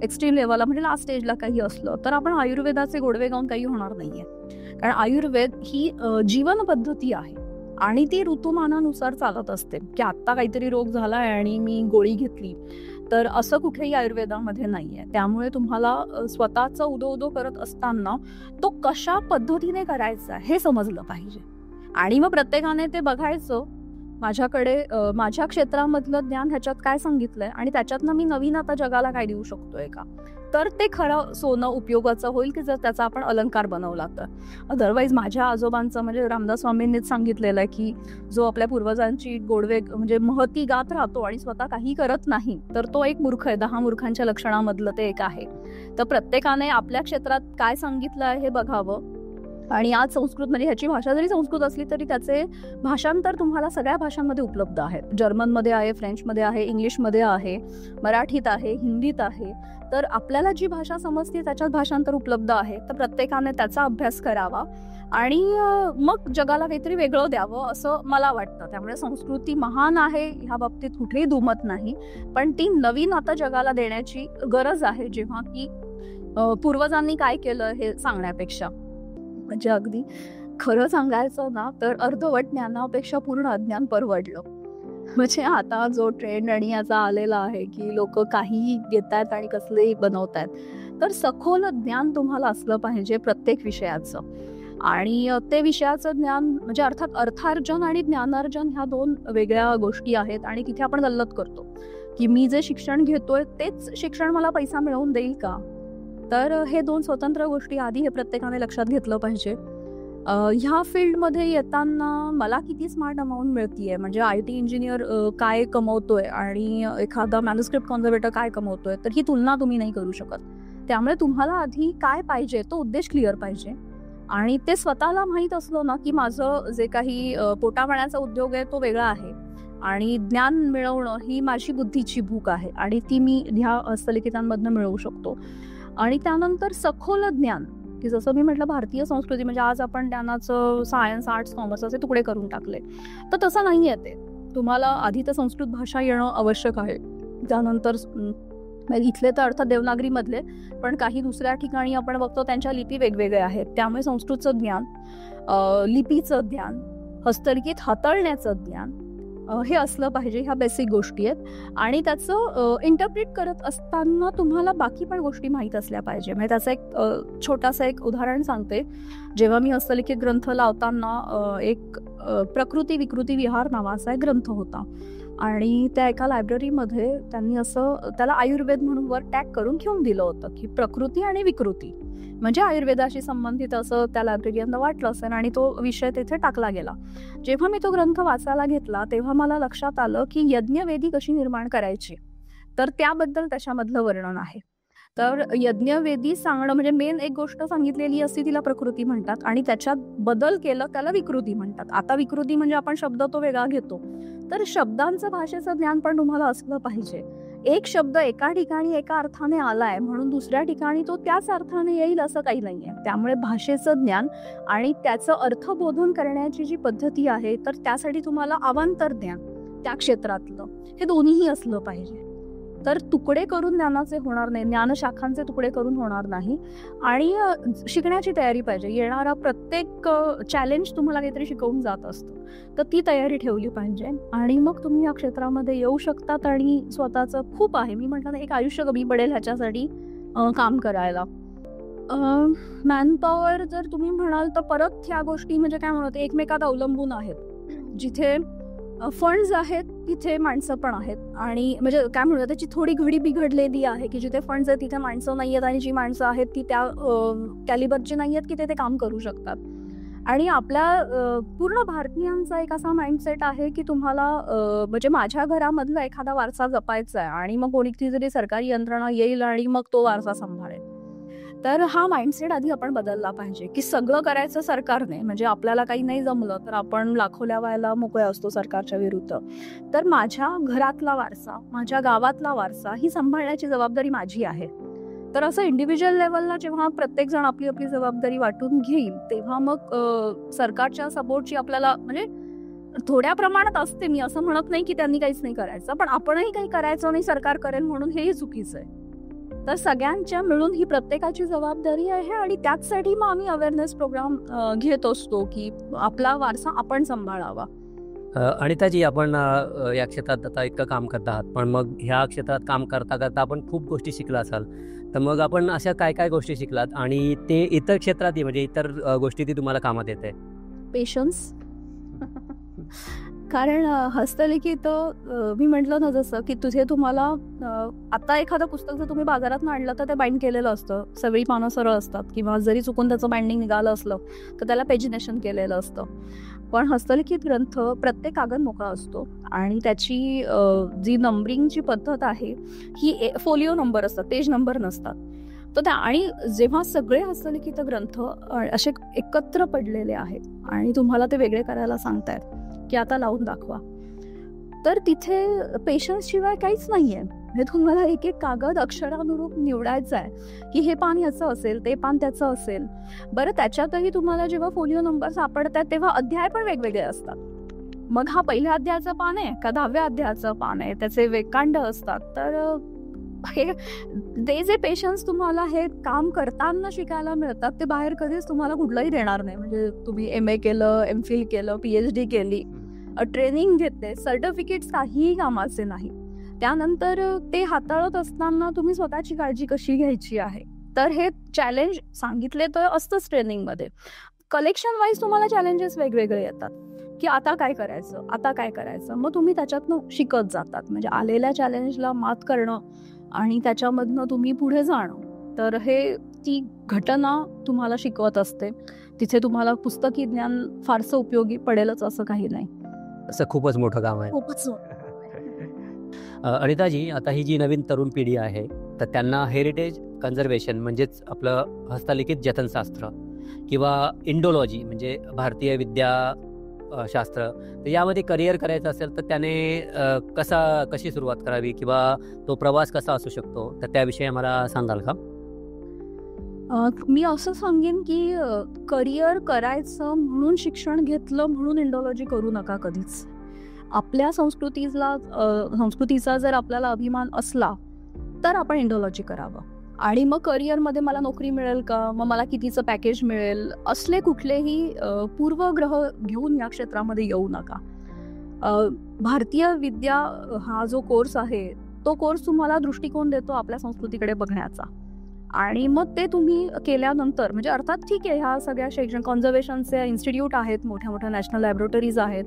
एक्स्ट्रीम लेवलला म्हणजे लास्ट स्टेजला काही असलं तर आपण आयुर्वेदाचे गोडवे गाऊन काही होणार नाहीये, कारण आयुर्वेद ही जीवन पद्धती आहे आणि ती ऋतुमानानुसार चालत असते, की आत्ता काहीतरी रोग झालाय आणि मी गोळी घेतली, तर असं कुठेही आयुर्वेदामध्ये नाहीये. त्यामुळे तुम्हाला स्वतःचं उदो करत असताना तो कशा पद्धतीने करायचा हे समजलं पाहिजे आणि मग प्रत्येकाने ते बघायचं, माझ्याकडे माझ्या क्षेत्रामधलं ज्ञान ह्याच्यात काय सांगितलंय आणि त्याच्यातनं मी नवीन आता जगाला काय देऊ शकतोय का, तर ते खरं सोनं उपयोगाचं होईल की जर त्याचा आपण अलंकार बनवला तर. अदरवाईज माझ्या आजोबांचं, म्हणजे रामदास स्वामींनीच सांगितलेलं आहे की जो आपल्या पूर्वजांची गोडवे म्हणजे महती गात राहतो आणि स्वतः काही करत नाही तर तो एक मूर्ख आहे. 10 मूर्खांच्या लक्षणामधलं ते एक आहे. तर प्रत्येकाने आपल्या क्षेत्रात काय सांगितलं आहे हे बघावं. आणि आज संस्कृतमध्ये, ह्याची भाषा जरी संस्कृत असली तरी त्याचे भाषांतर तुम्हाला सगळ्या भाषांमध्ये उपलब्ध आहेत. जर्मनमध्ये आहे, फ्रेंचमध्ये आहे, इंग्लिशमध्ये आहे, मराठीत आहे, हिंदीत आहे. तर आपल्याला जी भाषा समजते त्याच्यात भाषांतर उपलब्ध आहे. तर प्रत्येकाने त्याचा अभ्यास करावा आणि मग जगाला काहीतरी वेगळं द्यावं असं मला वाटतं. त्यामुळे संस्कृती महान आहे ह्या बाबतीत कुठेही दुमत नाही, पण ती नवीन आता जगाला देण्याची गरज आहे, जेव्हा की पूर्वजांनी काय केलं हे सांगण्यापेक्षा. म्हणजे अगदी खरं सांगायचं ना तर अर्धवट ज्ञानापेक्षा पूर्ण अज्ञान परवडलं. म्हणजे आता जो ट्रेंड आणि याचा आलेला आहे की लोक काहीही घेतायत आणि कसलेही बनवतायत, तर सखोल ज्ञान तुम्हाला असलं पाहिजे प्रत्येक विषयाचं. आणि ते विषयाचं ज्ञान म्हणजे अर्थात अर्थार्जन आणि ज्ञानार्जन ह्या 2 वेगळ्या गोष्टी आहेत आणि तिथे आपण गल्लत करतो की मी जे शिक्षण घेतोय तेच शिक्षण मला पैसा मिळवून देईल का. तर हे 2 स्वतंत्र गोष्टी आधी हे प्रत्येकाने लक्षात घेतलं पाहिजे. ह्या फील्डमध्ये येताना मला किती स्मार्ट अमाऊंट मिळतीये, म्हणजे IT इंजिनियर काय कमवतोय आणि एखादा मॅन्युस्क्रिप्ट कॉन्झर्वेटर काय कमवतोय, तर ही तुलना तुम्ही नाही करू शकत. त्यामुळे तुम्हाला आधी काय पाहिजे तो उद्देश क्लिअर पाहिजे आणि ते स्वतःला माहीत असलं ना की माझं जे काही पोटापाण्याचा उद्योग आहे तो वेगळा आहे आणि ज्ञान मिळवणं ही माझी बुद्धीची भूक आहे आणि ती मी ह्या हस्तलिखितांमधनं मिळवू शकतो. आणि त्यानंतर सखोल ज्ञान, की जसं मी म्हटलं भारतीय संस्कृती म्हणजे आज आपण ज्ञानाचं सायन्स, आर्ट्स, कॉमर्स असे तुकडे करून टाकले, तर तसं नाही आहे ते. तुम्हाला आधी तर संस्कृत भाषा येणं आवश्यक आहे. त्यानंतर इथले तर अर्थात देवनागरीमधले, पण काही दुसऱ्या ठिकाणी आपण बघतो त्यांच्या लिपी वेगवेगळ्या आहेत. त्यामुळे संस्कृतचं ज्ञान, लिपीचं ज्ञान, हस्तलिखित हाताळण्याचं ज्ञान हे असलं पाहिजे. ह्या बेसिक गोष्टी आहेत आणि त्याचं इंटरप्रिट करत असताना तुम्हाला बाकी पण गोष्टी माहीत असल्या पाहिजे. म्हणजे त्याचं एक छोटासा एक उदाहरण सांगते. जेव्हा मी हस्तलिखित ग्रंथ लावताना एक प्रकृती विकृती विहार नावाचा एक ग्रंथ होता आणि त्या एका लायब्ररीमध्ये त्यांनी असं त्याला आयुर्वेद म्हणून वर टॅग करून घेऊन दिलं होतं की प्रकृती आणि विकृती म्हणजे आयुर्वेदाशी संबंधित असं त्या लायब्ररीयांना वाटलं असेल आणि तो विषय तिथे टाकला गेला. जेव्हा मी तो ग्रंथ वाचायला घेतला तेव्हा मला लक्षात आलं की यज्ञवेदी कशी निर्माण करायची, तर त्याबद्दल त्याच्यामधलं वर्णन आहे. तर यज्ञवेदी सांगणं म्हणजे मेन एक गोष्ट सांगितलेली असती तिला प्रकृती म्हणतात आणि त्याच्यात बदल केलं त्याला विकृती म्हणतात. आता विकृती म्हणजे आपण शब्द तो वेगळा घेतो, तर शब्दांचं भाषेचं ज्ञान पण तुम्हाला असलं पाहिजे. एक शब्द एका ठिकाणी एका अर्थाने आलाय म्हणून दुसऱ्या ठिकाणी तो त्याच अर्थाने येईल असं काही नाहीये. त्यामुळे भाषेचं ज्ञान आणि त्याचं अर्थबोधन करण्याची जी पद्धती आहे तर त्यासाठी तुम्हाला अवांतर ज्ञान त्या क्षेत्रातलं हे दोन्हीही असलं पाहिजे. तर तुकडे करून ज्ञानाचे होणार नाही, ज्ञानशाखांचे तुकडे करून होणार नाही. आणि शिकण्याची तयारी पाहिजे. येणारा प्रत्येक चॅलेंज तुम्हाला काहीतरी शिकवून जात असतं, तर ती तयारी ठेवली पाहिजे आणि मग तुम्ही या क्षेत्रामध्ये येऊ शकतात. आणि स्वतःचं खूप आहे, मी म्हटलं ना, एक आयुष्य कमी पडेल ह्याच्यासाठी काम करायला. मॅनपॉवर जर तुम्ही म्हणाल तर परत ह्या गोष्टी म्हणजे काय म्हणत एकमेकात अवलंबून आहेत. जिथे फंड्स आहेत तिथे माणसं पण आहेत. आणि म्हणजे काय म्हणूया त्याची थोडी घडी बिघडलेली आहे की जिथे फंड्स आहेत तिथे माणसं नाही आहेत आणि जी माणसं आहेत ती त्या कॅलिबरची नाही आहेत की ते काम करू शकतात. आणि आपल्या पूर्ण भारतीयांचा एक असा माइंडसेट आहे की तुम्हाला म्हणजे माझ्या घरामधला एखादा वारसा जपायचा आहे आणि मग कोणीतरी जरी सरकारी यंत्रणा येईल आणि मग तो वारसा सांभाळेल. तर हा माइंडसेट आधी आपण बदलला पाहिजे की सगळं करायचं सरकारने, म्हणजे आपल्याला काही नाही जमलं तर आपण लाखोल्या व्हायला मोकळे असतो सरकारच्या विरुद्ध. तर माझ्या घरातला वारसा, माझ्या गावातला वारसा ही सांभाळण्याची जबाबदारी माझी आहे. तर असं इंडिव्हिज्युअल लेवलला जेव्हा प्रत्येक जण आपली आपली जबाबदारी वाटून घेईल तेव्हा मग सरकारच्या सपोर्टची आपल्याला म्हणजे थोड्या प्रमाणात असते. मी असं म्हणत नाही की त्यांनी काहीच नाही करायचं, पण आपणही काही करायचं नाही सरकार करेल म्हणून हेही चुकीचं आहे. तर सगळ्यांच्या मिळून ही प्रत्येकाची जबाबदारी आहे आणि त्याचसाठी मग आम्ही अवेअरनेस प्रोग्राम घेत असतो की आपला वारसा आपण सांभाळावा.
अनिताजी, आपण या क्षेत्रात आता इतकं काम करत आहात, पण मग ह्या क्षेत्रात काम करता करता आपण खूप गोष्टी शिकला असाल, तर मग आपण अशा काय काय गोष्टी शिकलात आणि ते इतर क्षेत्रातही म्हणजे इतर गोष्टी ती तुम्हाला कामात येते?
पेशन्स. कारण हस्तलिखित मी म्हटलं ना जसं की तुम्हाला आता एखादं पुस्तक जर तुम्ही बाजारात आणलं तर ते बाइंड केलेलं असतं, सगळी पानं सरळ असतात किंवा जरी चुकून त्याचं बाइंडिंग निघालं असलं तर त्याला पेजिनेशन केलेलं असतं. पण हस्तलिखित ग्रंथ प्रत्येक कागद मोकळा असतो आणि त्याची जी नंबरिंगची पद्धत आहे ही फोलिओ नंबर असतात, पेज नंबर नसतात. तर त्या आणि जेव्हा सगळे हस्तलिखित ग्रंथ असे एकत्र पडलेले आहेत आणि तुम्हाला ते वेगळे करायला सांगतायत की आता लावून दाखवा, तर तिथे पेशन्स शिवाय काहीच नाहीये. हे तुम्हाला एक एक कागद अक्षरानुरूप निवडायचा आहे की हे पान याचं असेल, ते पान त्याचं असेल. बरं, त्याच्यातही तुम्हाला जेव्हा फोलिओ नंबर सापडतात तेव्हा अध्याय पण वेगवेगळे असतात. मग हा पहिल्या अध्यायाचं पान आहे का 10व्या अध्यायाचं पान आहे, त्याचे वेकांड असतात. तर ते जे पेशन्स तुम्हाला हे काम करताना शिकायला मिळतात ते बाहेर कधीच तुम्हाला कुठलंही देणार नाही. म्हणजे तुम्ही MA केलं, MPhil केलं, PhD केली, ट्रेनिंग घेतले, सर्टिफिकेट्स काहीही कामाचे नाही. त्यानंतर ते हाताळत असताना तुम्ही स्वतःची काळजी कशी घ्यायची आहे. तर हे चॅलेंज सांगितले तर असतंच ट्रेनिंगमध्ये. कलेक्शन वाईज तुम्हाला चॅलेंजेस वेगवेगळे येतात की आता काय करायचं, आता काय करायचं. मग तुम्ही त्याच्यातनं शिकत जातात. म्हणजे आलेल्या चॅलेंजला मात करणं आणि त्याच्यामधनं तुम्ही पुढे जाणं, तर हे ती घटना तुम्हाला शिकवत असते. तिथे तुम्हाला पुस्तकी ज्ञान फारसं उपयोगी पडेलच असं काही नाही.
असं खूपच मोठं काम आहे.
खूपच.
अनिताजी, आता ही जी नवीन तरुण पिढी आहे तर त्यांना हेरिटेज कन्झर्वेशन म्हणजेच आपलं हस्तलिखित जतनशास्त्र किंवा इंडोलॉजी म्हणजे भारतीय विद्याशास्त्र, तर यामध्ये करिअर करायचं असेल तर त्याने कशी सुरुवात करावी किंवा तो प्रवास कसा असू शकतो, तर त्याविषयी मला सांगाल का?
मी असं सांगेन की करिअर करायचं म्हणून शिक्षण घेतलं म्हणून इंडोलॉजी करू नका कधीच. आपल्या संस्कृतीचा जर आपल्याला अभिमान असला तर आपण इंडोलॉजी करावं. आणि मग करिअरमध्ये मला नोकरी मिळेल का, मग मला कितीचं पॅकेज मिळेल, असले कुठलेही पूर्वग्रह घेऊन या क्षेत्रामध्ये येऊ नका. भारतीय विद्या हा जो कोर्स आहे तो कोर्स तुम्हाला दृष्टिकोन देतो आपल्या संस्कृतीकडे बघण्याचा. आणि मग ते तुम्ही केल्यानंतर म्हणजे अर्थात ठीक आहे, ह्या सगळ्या शैक्षणिक कॉन्झर्वेशनचे इन्स्टिट्यूट आहेत, मोठ्या मोठ्या नॅशनल लॅबोरेटरीज आहेत,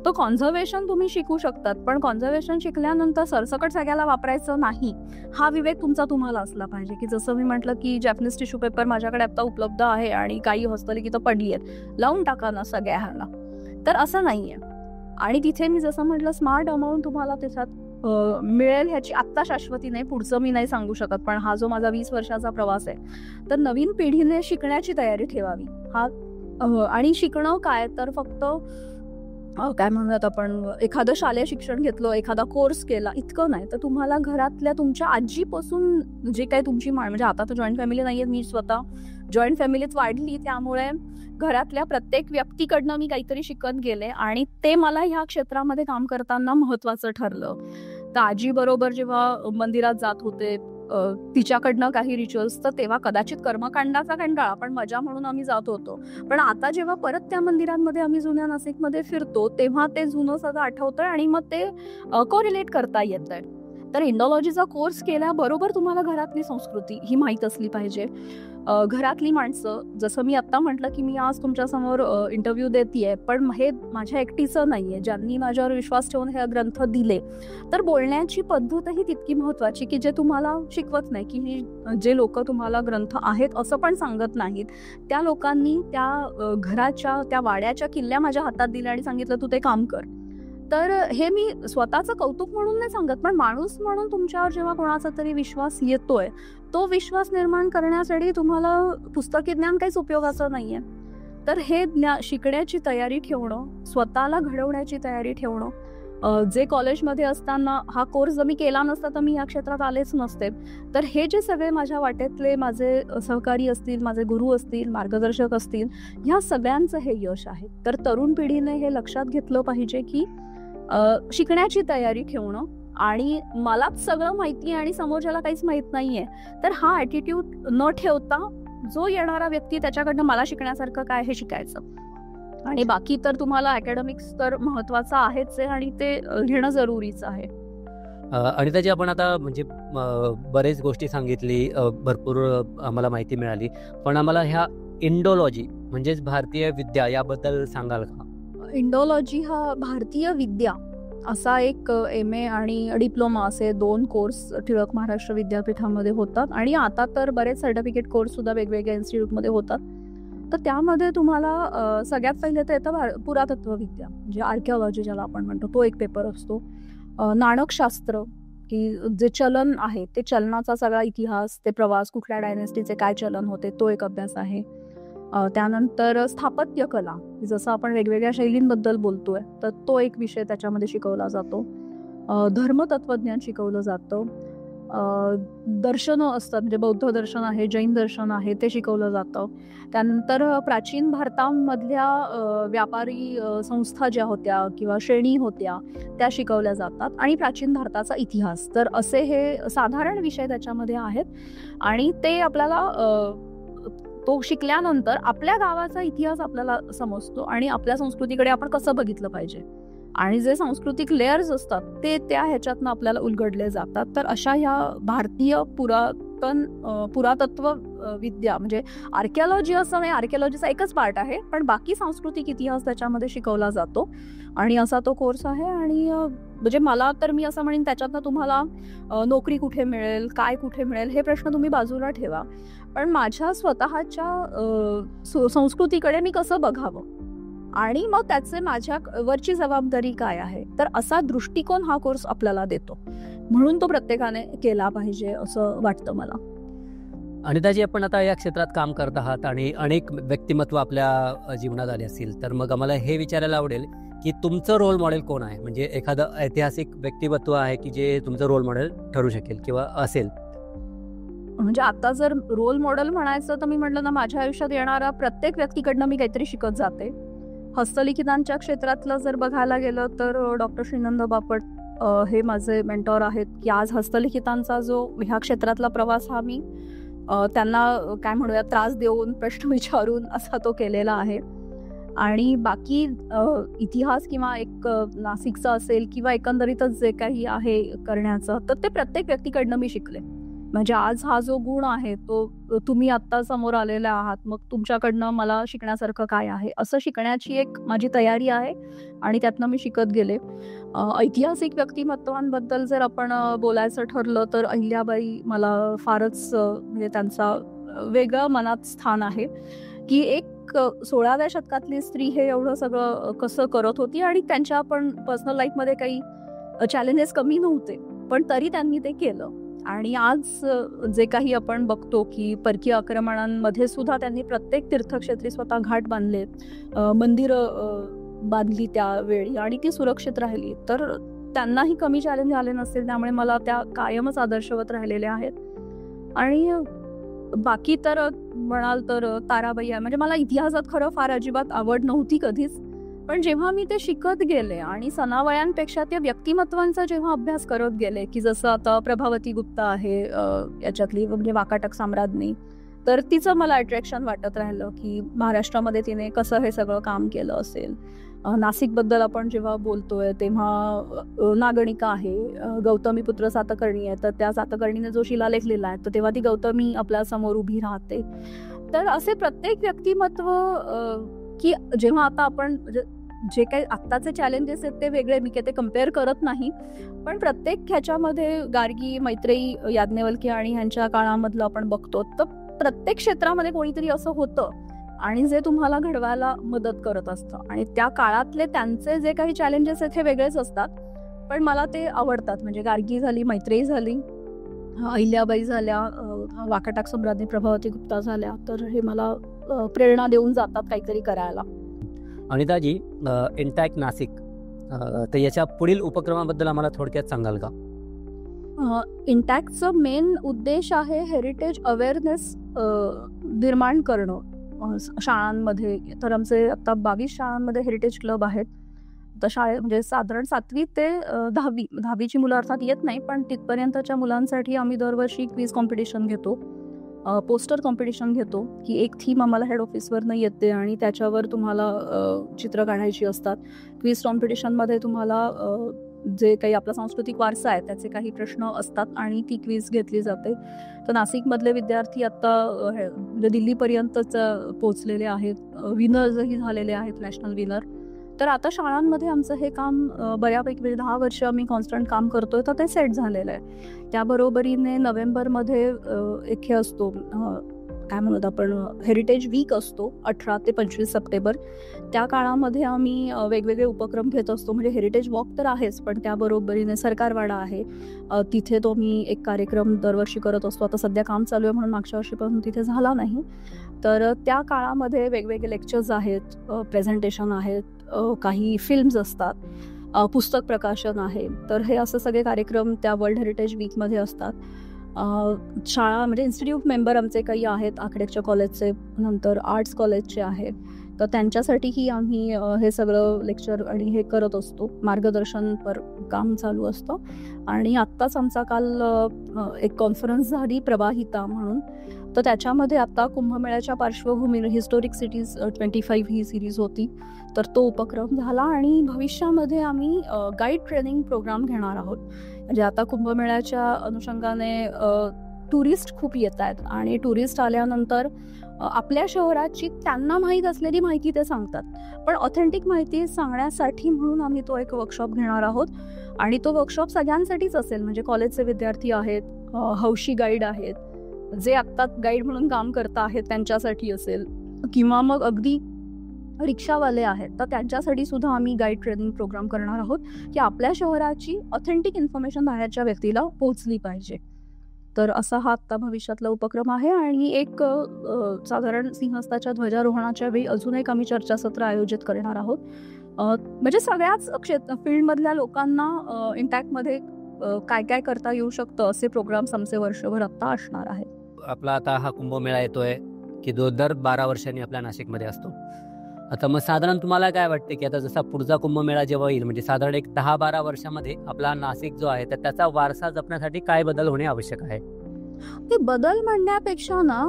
तर कॉन्झर्वेशन तुम्ही शिकू शकतात. पण कॉन्झर्वेशन शिकल्यानंतर सरसकट सगळ्याला वापरायचं नाही, हा विवेक तुम्हाला असला पाहिजे. की जसं मी म्हटलं की जॅपनीज टिश्यू पेपर माझ्याकडे आता उपलब्ध आहे आणि काही हस्तलिखितं पडली आहेत, लावून टाका ना सगळ्या ह्याला, तर असं नाही आहे. आणि तिथे मी जसं म्हटलं स्मार्ट अमाऊंट तुम्हाला त्याच्यात मिळेल ह्याची आत्ता शाश्वती नाही, पुढचं मी नाही सांगू शकत. पण हा जो माझा 20 वर्षाचा प्रवास आहे तर नवीन पिढीने शिकण्याची तयारी ठेवावी. आणि शिकणं काय तर फक्त काय म्हणूयात आपण, एखादं शालेय शिक्षण घेतलं, एखादा कोर्स केला, इतकं नाही. तर तुम्हाला घरातल्या तुमच्या आजीपासून जे काही तुमची म्हणजे आता तर जॉईंट फॅमिली नाही आहे, मी स्वतः जॉईंट फॅमिलीत वाढली, त्यामुळे घरातल्या प्रत्येक व्यक्तीकडनं मी काहीतरी शिकत गेले आणि ते मला ह्या क्षेत्रामध्ये काम करताना महत्त्वाचं ठरलं. तर आजीबरोबर जेव्हा मंदिरात जात होते, तिच्याकडनं काही रिच्युअल्स, तर तेव्हा कदाचित कर्मकांडाचा कंटाळा, पण मजा म्हणून आम्ही जात होतो. पण आता जेव्हा परत त्या मंदिरांमध्ये आम्ही जुन्या नाशिकमध्ये फिरतो, तेव्हा ते जुनं सगळं आठवतंय आणि मग ते कोरिलेट करता येतंय. तर इंडॉलॉजीचा कोर्स केल्याबरोबर तुम्हाला घरातली संस्कृती ही माहीत असली पाहिजे. घरातली माणसं, जसं मी आत्ता म्हटलं की मी आज तुमच्यासमोर इंटरव्ह्यू देतेय, पण हे माझ्या एकटीचं नाही आहे. ज्यांनी माझ्यावर विश्वास ठेवून हे ग्रंथ दिले, तर बोलण्याची पद्धतही तितकी महत्त्वाची, की जे तुम्हाला शिकवत नाही, की जे लोक तुम्हाला ग्रंथ आहेत असं पण सांगत नाहीत, त्या लोकांनी त्या घराच्या, त्या वाड्याच्या किल्ल्या माझ्या हातात दिल्या आणि सांगितलं, तू ते काम कर. तर हे मी स्वतःचं कौतुक म्हणून नाही सांगत, पण माणूस म्हणून तुमच्यावर जेव्हा कोणाचा तरी विश्वास येतोय, तो विश्वास निर्माण करण्यासाठी तुम्हाला पुस्तकी ज्ञान काहीच उपयोगाचं नाहीये. तर हे शिकण्याची तयारी ठेवणं, स्वतःला घडवण्याची तयारी ठेवणं. जे कॉलेजमध्ये असताना हा कोर्स जर मी केला नसता तर मी या क्षेत्रात आलेच नसते. तर हे जे सगळे माझ्या वाटेतले माझे सहकारी असतील, माझे गुरु असतील, मार्गदर्शक असतील, ह्या सगळ्यांचं हे यश आहे. तर तरुण पिढीने हे लक्षात घेतलं पाहिजे की शिकण्याची तयारी ठेवणं, आणि मलाच सगळं माहिती आहे आणि समोरच्याला काहीच माहित नाहीये, तर हा ॲटिट्यूड न ठेवता जो येणारा व्यक्ती त्याच्याकडनं मला शिकण्यासारखं काय हे शिकायचं. आणि बाकी तर तुम्हाला अकॅडमिक्स तर महत्त्वाचं आहेच आहे आणि ते घेणं जरुरीचं आहे.
आणि त्याची आपण आता म्हणजे बरेच गोष्टी सांगितली, भरपूर आम्हाला माहिती मिळाली, पण आम्हाला ह्या इंडोलॉजी म्हणजेच भारतीय विद्या याबद्दल सांगाल का?
इंडोलॉजी हा भारतीय विद्या असा एक MA आणि डिप्लोमा असे 2 कोर्स टिळक महाराष्ट्र विद्यापीठामध्ये होतात, आणि आता तर बरेच सर्टिफिकेट कोर्स सुद्धा वेगवेगळ्या इन्स्टिट्यूटमध्ये होतात. तर त्यामध्ये तुम्हाला सगळ्यात पहिले तर येतं पुरातत्व विद्या, म्हणजे आर्किओलॉजी ज्याला आपण म्हणतो, तो एक पेपर असतो. नाणकशास्त्र, की जे चलन आहे ते चलनाचा सगळा इतिहास, ते प्रवास, कुठल्या डायनेस्टीचे काय चलन होते, तो एक अभ्यास आहे. त्यानंतर स्थापत्य कला, जसं आपण वेगवेगळ्या शैलींबद्दल बोलतोय, तर तो एक विषय त्याच्यामध्ये शिकवला जातो. धर्मतत्वज्ञान शिकवलं जातं. दर्शनं असतात, म्हणजे बौद्ध दर्शन आहे, जैन दर्शन आहे, ते शिकवलं जातं. त्यानंतर प्राचीन भारतामधल्या व्यापारी संस्था ज्या होत्या किंवा श्रेणी होत्या त्या शिकवल्या जातात, आणि प्राचीन भारताचा इतिहास. तर असे हे साधारण विषय त्याच्यामध्ये आहेत, आणि ते आपल्याला तो शिकल्यानंतर आपल्या गावाचा इतिहास आपल्याला समजतो आणि आपल्या संस्कृतीकडे आपण कसं बघितलं पाहिजे, आणि जे सांस्कृतिक लेयर्स असतात ते त्या ह्याच्यातनं आपल्याला उलगडले जातात. तर अशा ह्या भारतीय पुरातत्व विद्या, म्हणजे आर्किओलॉजी असं नाही, आर्किओलॉजीचा एकच पार्ट आहे, पण बाकी सांस्कृतिक इतिहास त्याच्यामध्ये शिकवला जातो, आणि असा तो कोर्स आहे. आणि म्हणजे मला तर मी असं म्हणेन, त्याच्यातनं तुम्हाला नोकरी कुठे मिळेल, काय कुठे मिळेल, हे प्रश्न तुम्ही बाजूला ठेवा, पण माझ्या स्वतःच्या संस्कृतीकडे मी कसं बघावं आणि मग त्याचे माझ्यावरची जबाबदारी काय आहे, तर असा दृष्टिकोन हा कोर्स आपल्याला देतो. म्हणून तो प्रत्येकाने केला पाहिजे असं वाटतं मला.
अनिताजी, आपण आता या क्षेत्रात काम करत आहात आणि अनेक व्यक्तिमत्व आपल्या जीवनात आले असतील, तर मग आम्हाला हे विचारायला आवडेल की तुमचं रोल मॉडेल कोण आहे? म्हणजे एखादं ऐतिहासिक व्यक्तिमत्व आहे की जे तुमचं रोल मॉडेल ठरू शकेल किंवा असेल?
म्हणजे आता जर रोल मॉडेल म्हणायचं तर मी म्हटलं ना, माझ्या आयुष्यात येणारा प्रत्येक व्यक्तीकडनं मी काहीतरी शिकत जाते. हस्तलिखितांच्या क्षेत्रातलं जर बघायला गेलं तर डॉक्टर श्रीनंद बापट हे माझे मेंटॉर आहेत, की आज हस्तलिखितांचा जो ह्या क्षेत्रातला प्रवास हा मी त्यांना काय म्हणूया त्रास देऊन, प्रश्न विचारून असा तो केलेला आहे. आणि बाकी इतिहास किंवा एक नाशिकचा असेल किंवा एकंदरीतच जे काही आहे करण्याचं, तर ते प्रत्येक व्यक्तीकडनं मी शिकले. म्हणजे आज हा जो गुण आहे तो तुम्ही आत्ता समोर आलेले आहात, मग तुमच्याकडनं मला शिकण्यासारखं काय आहे, असं शिकण्याची एक माझी तयारी आहे आणि त्यातनं मी शिकत गेले. ऐतिहासिक व्यक्तिमत्वांबद्दल जर आपण बोलायचं ठरलं तर अहिल्याबाई मला फारच म्हणजे त्यांचा वेगळं मनात स्थान आहे, की एक 16व्या शतकातली स्त्री हे एवढं सगळं कसं करत होती, आणि त्यांच्या पण पर्सनल लाईफमध्ये काही चॅलेंजेस कमी नव्हते, पण तरी त्यांनी ते केलं. आणि आज जे काही आपण बघतो की परकीय आक्रमणांमध्ये सुद्धा त्यांनी प्रत्येक तीर्थक्षेत्री स्वतः घाट बांधले, मंदिरं बांधली त्यावेळी आणि ती सुरक्षित राहिली, तर त्यांनाही कमी चॅलेंज आले नसतील. त्यामुळे मला त्या कायमच आदर्शवत राहिलेल्या आहेत. आणि बाकी तर म्हणाल तर ताराबाई आहे. म्हणजे मला इतिहासात खरं फार अजिबात आवड नव्हती कधीच, पण जेव्हा मी ते शिकत गेले आणि सनावयांपेक्षा त्या व्यक्तिमत्वांचा जेव्हा अभ्यास करत गेले, की जसं आता प्रभावती गुप्ता आहे याच्यातली, म्हणजे वाकाटक साम्राज्ञी, तर तिचं मला अट्रॅक्शन वाटत राहिलं की महाराष्ट्रामध्ये तिने कसं हे सगळं काम केलं असेल. नाशिकबद्दल आपण जेव्हा बोलतोय तेव्हा नागणिका आहे, गौतमी पुत्र सातकर्णी आहे, तर त्या सातकर्णीने जो शिलालेख लिहिला आहे, तर तेव्हा ती गौतमी आपल्या समोर उभी राहते. तर असे प्रत्येक व्यक्तिमत्व की जेव्हा आता आपण जे काही आत्ताचे चॅलेंजेस आहेत ते वेगळे, मी काही ते कम्पेअर करत नाही, पण प्रत्येक ह्याच्यामध्ये गार्गी, मैत्रेयी, याज्ञवल्क्य आणि ह्यांच्या काळामधलं आपण बघतो, तर प्रत्येक क्षेत्रामध्ये कोणीतरी असं होतं आणि जे तुम्हाला घडवायला मदत करत असतं. आणि त्या काळातले त्यांचे जे काही चॅलेंजेस आहेत हे वेगळेच असतात, पण मला ते आवडतात. म्हणजे गार्गी झाली, मैत्रेयी झाली, अहिल्याबाई झाल्या, वाकाटक सम्राज्ञी प्रभावती गुप्ता झाल्या, तर हे मला प्रेरणा देऊन जातात काहीतरी करायला.
अनिताजी, इंटॅक्ट नाशिक, तर याच्या पुढील उपक्रमाबद्दल आम्हाला थोडक्यात सांगाल का?
इंटॅक्टचं मेन उद्देश आहे हेरिटेज अवेअरनेस निर्माण करणं शाळांमध्ये. तर आमचे आता 22 शाळांमध्ये हेरिटेज क्लब आहेत. तर म्हणजे साधारण 7वी ते 10वीची मुलं अर्थात येत नाही, पण तिथपर्यंतच्या मुलांसाठी आम्ही दरवर्षी क्विज कॉम्पिटिशन घेतो, पोस्टर कॉम्पिटिशन घेतो, की एक थीम आम्हाला हेड ऑफिसवरनं येते आणि त्याच्यावर तुम्हाला चित्र काढायची असतात. क्विज कॉम्पिटिशनमध्ये तुम्हाला जे काही आपला सांस्कृतिक वारसा आहे त्याचे काही प्रश्न असतात आणि ती क्विज घेतली जाते. तर नाशिकमधले विद्यार्थी आत्ता म्हणजे दिल्लीपर्यंतच पोचलेले आहेत, विनर्सही झालेले आहेत, नॅशनल विनर. तर आता शाळांमध्ये आमचं हे काम बऱ्यापैकी, म्हणजे 10 वर्ष आम्ही कॉन्स्टंट काम करतोय, तर ते सेट झालेलं आहे. त्याबरोबरीने नोव्हेंबरमध्ये एक हे असतो, काय म्हणत आपण, हेरिटेज वीक असतो 18 ते 25 सप्टेंबर. त्या काळामध्ये आम्ही वेगवेगळे उपक्रम घेत असतो. म्हणजे हेरिटेज वॉक तर आहेच, पण त्याबरोबरीने सरकारवाडा आहे, तिथे तो मी एक कार्यक्रम दरवर्षी करत असतो. आता सध्या काम चालू आहे म्हणून मागच्या वर्षीपासून तिथे झाला नाही. तर त्या काळामध्ये वेगवेगळे लेक्चर्स आहेत, प्रेझेंटेशन आहेत, काही फिल्म्स असतात, पुस्तक प्रकाशन आहे. तर हे असं सगळे कार्यक्रम त्या वर्ल्ड हेरिटेज वीकमध्ये असतात. शाळा म्हणजे इन्स्टिट्यूट मेंबर आमचे काही आहेत, आर्किटेक्चर कॉलेजचे, नंतर आर्ट्स कॉलेजचे आहेत, तर त्यांच्यासाठीही आम्ही हे सगळं लेक्चर आणि हे करत असतो, मार्गदर्शनपर काम चालू असतं. आणि आत्ताच आमचा काल एक कॉन्फरन्स झाली प्रवाहिता म्हणून, तर त्याच्यामध्ये आता कुंभमेळ्याच्या पार्श्वभूमीवर हिस्टोरिक सिटीज 25 ही सिरीज होती, तर तो उपक्रम झाला. आणि भविष्यामध्ये आम्ही गाईड ट्रेनिंग प्रोग्राम घेणार आहोत. म्हणजे आता कुंभमेळ्याच्या अनुषंगाने टुरिस्ट खूप येत आहेत आणि टुरिस्ट आल्यानंतर आपल्या शहराची त्यांना माहीत असलेली माहिती ते सांगतात, पण ऑथेंटिक माहिती सांगण्यासाठी म्हणून आम्ही तो एक वर्कशॉप घेणार आहोत. आणि तो वर्कशॉप सगळ्यांसाठीच असेल, म्हणजे कॉलेजचे विद्यार्थी आहेत, हौशी गाईड आहेत, जे आत्ता गाईड म्हणून काम करत आहेत त्यांच्यासाठी असेल, किंवा मग अगदी रिक्षावाले आहेत, तर त्यांच्यासाठी सुद्धा आम्ही गाईड ट्रेनिंग प्रोग्राम करणार आहोत, की आपल्या शहराची ऑथेंटिक इन्फॉर्मेशन बाहेरच्या व्यक्तीला पोहोचली पाहिजे. तर असा हा आत्ता भविष्यातला उपक्रम आहे. आणि एक साधारण सिंहस्थाच्या ध्वजारोहणाच्या वेळी अजून एक आम्ही चर्चासत्र आयोजित करणार आहोत. म्हणजे सगळ्याच फील्डमधल्या लोकांना इंटॅक्टमध्ये काय काय करता येऊ शकतं असे प्रोग्राम्स आमचे वर्षभर आत्ता असणार आहेत.
आपला आता हा कुंभमेळा येतोय की जो दर 12 वर्षांनी आपल्या नाशिकमध्ये असतो. आता मग साधारण तुम्हाला काय वाटते की आता जसा पुढचा कुंभमेळा जेव्हा येईल, म्हणजे साधारण एक 10-12 वर्षामध्ये आपला नाशिक जो आहे तर त्याचा वारसा जपण्यासाठी काय बदल होणे आवश्यक आहे?
ते बदल म्हणण्यापेक्षा ना,